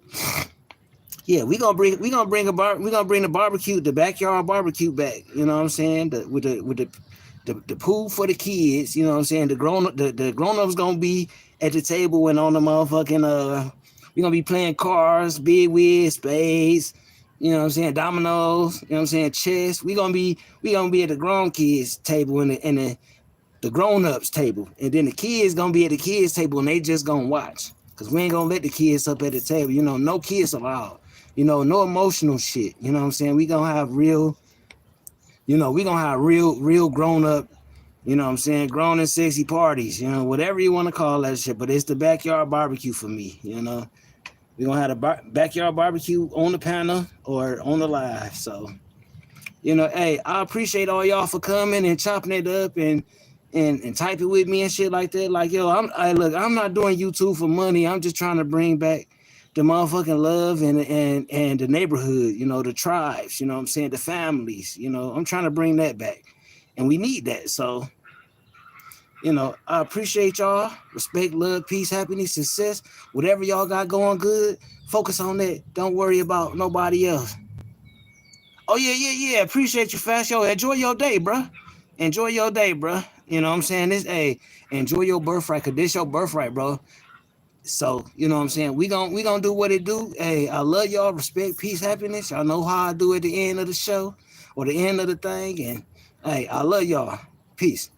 yeah, we gonna bring the backyard barbecue back. You know what I'm saying? The pool for the kids. You know what I'm saying? The grown ups gonna be at the table and on the motherfucking we gonna be playing cards, big wheel, spades. You know what I'm saying? Dominoes. You know what I'm saying? Chess. We gonna be at the grown kids table and the grown ups table, and then the kids gonna be at the kids table and they just gonna watch. Cause we ain't gonna let the kids up at the table. No kids allowed. No emotional shit. You know what I'm saying? We gonna have real grown up, what I'm saying, grown and sexy parties, whatever you want to call that shit. But it's the backyard barbecue for me. We're gonna have a backyard barbecue on the panel or on the live. So, hey, I appreciate all y'all for coming and chopping it up and typing with me and shit like that. Like, yo, I'm not doing YouTube for money. I'm just trying to bring back the motherfucking love and the neighborhood, the tribes, what I'm saying, the families, I'm trying to bring that back. And we need that. So, I appreciate y'all. Respect, love, peace, happiness, success. Whatever y'all got going good, focus on that. Don't worry about nobody else. Oh, yeah. Appreciate you, Fast. Yo, enjoy your day, bro. Enjoy your day, bro. You know what I'm saying? Enjoy your birthright, because this your birthright, bro. So, you know what I'm saying? We gonna do what it do. Hey, I love y'all. Respect, peace, happiness. Y'all know how I do at the end of the show or the end of the thing. And hey, I love y'all. Peace.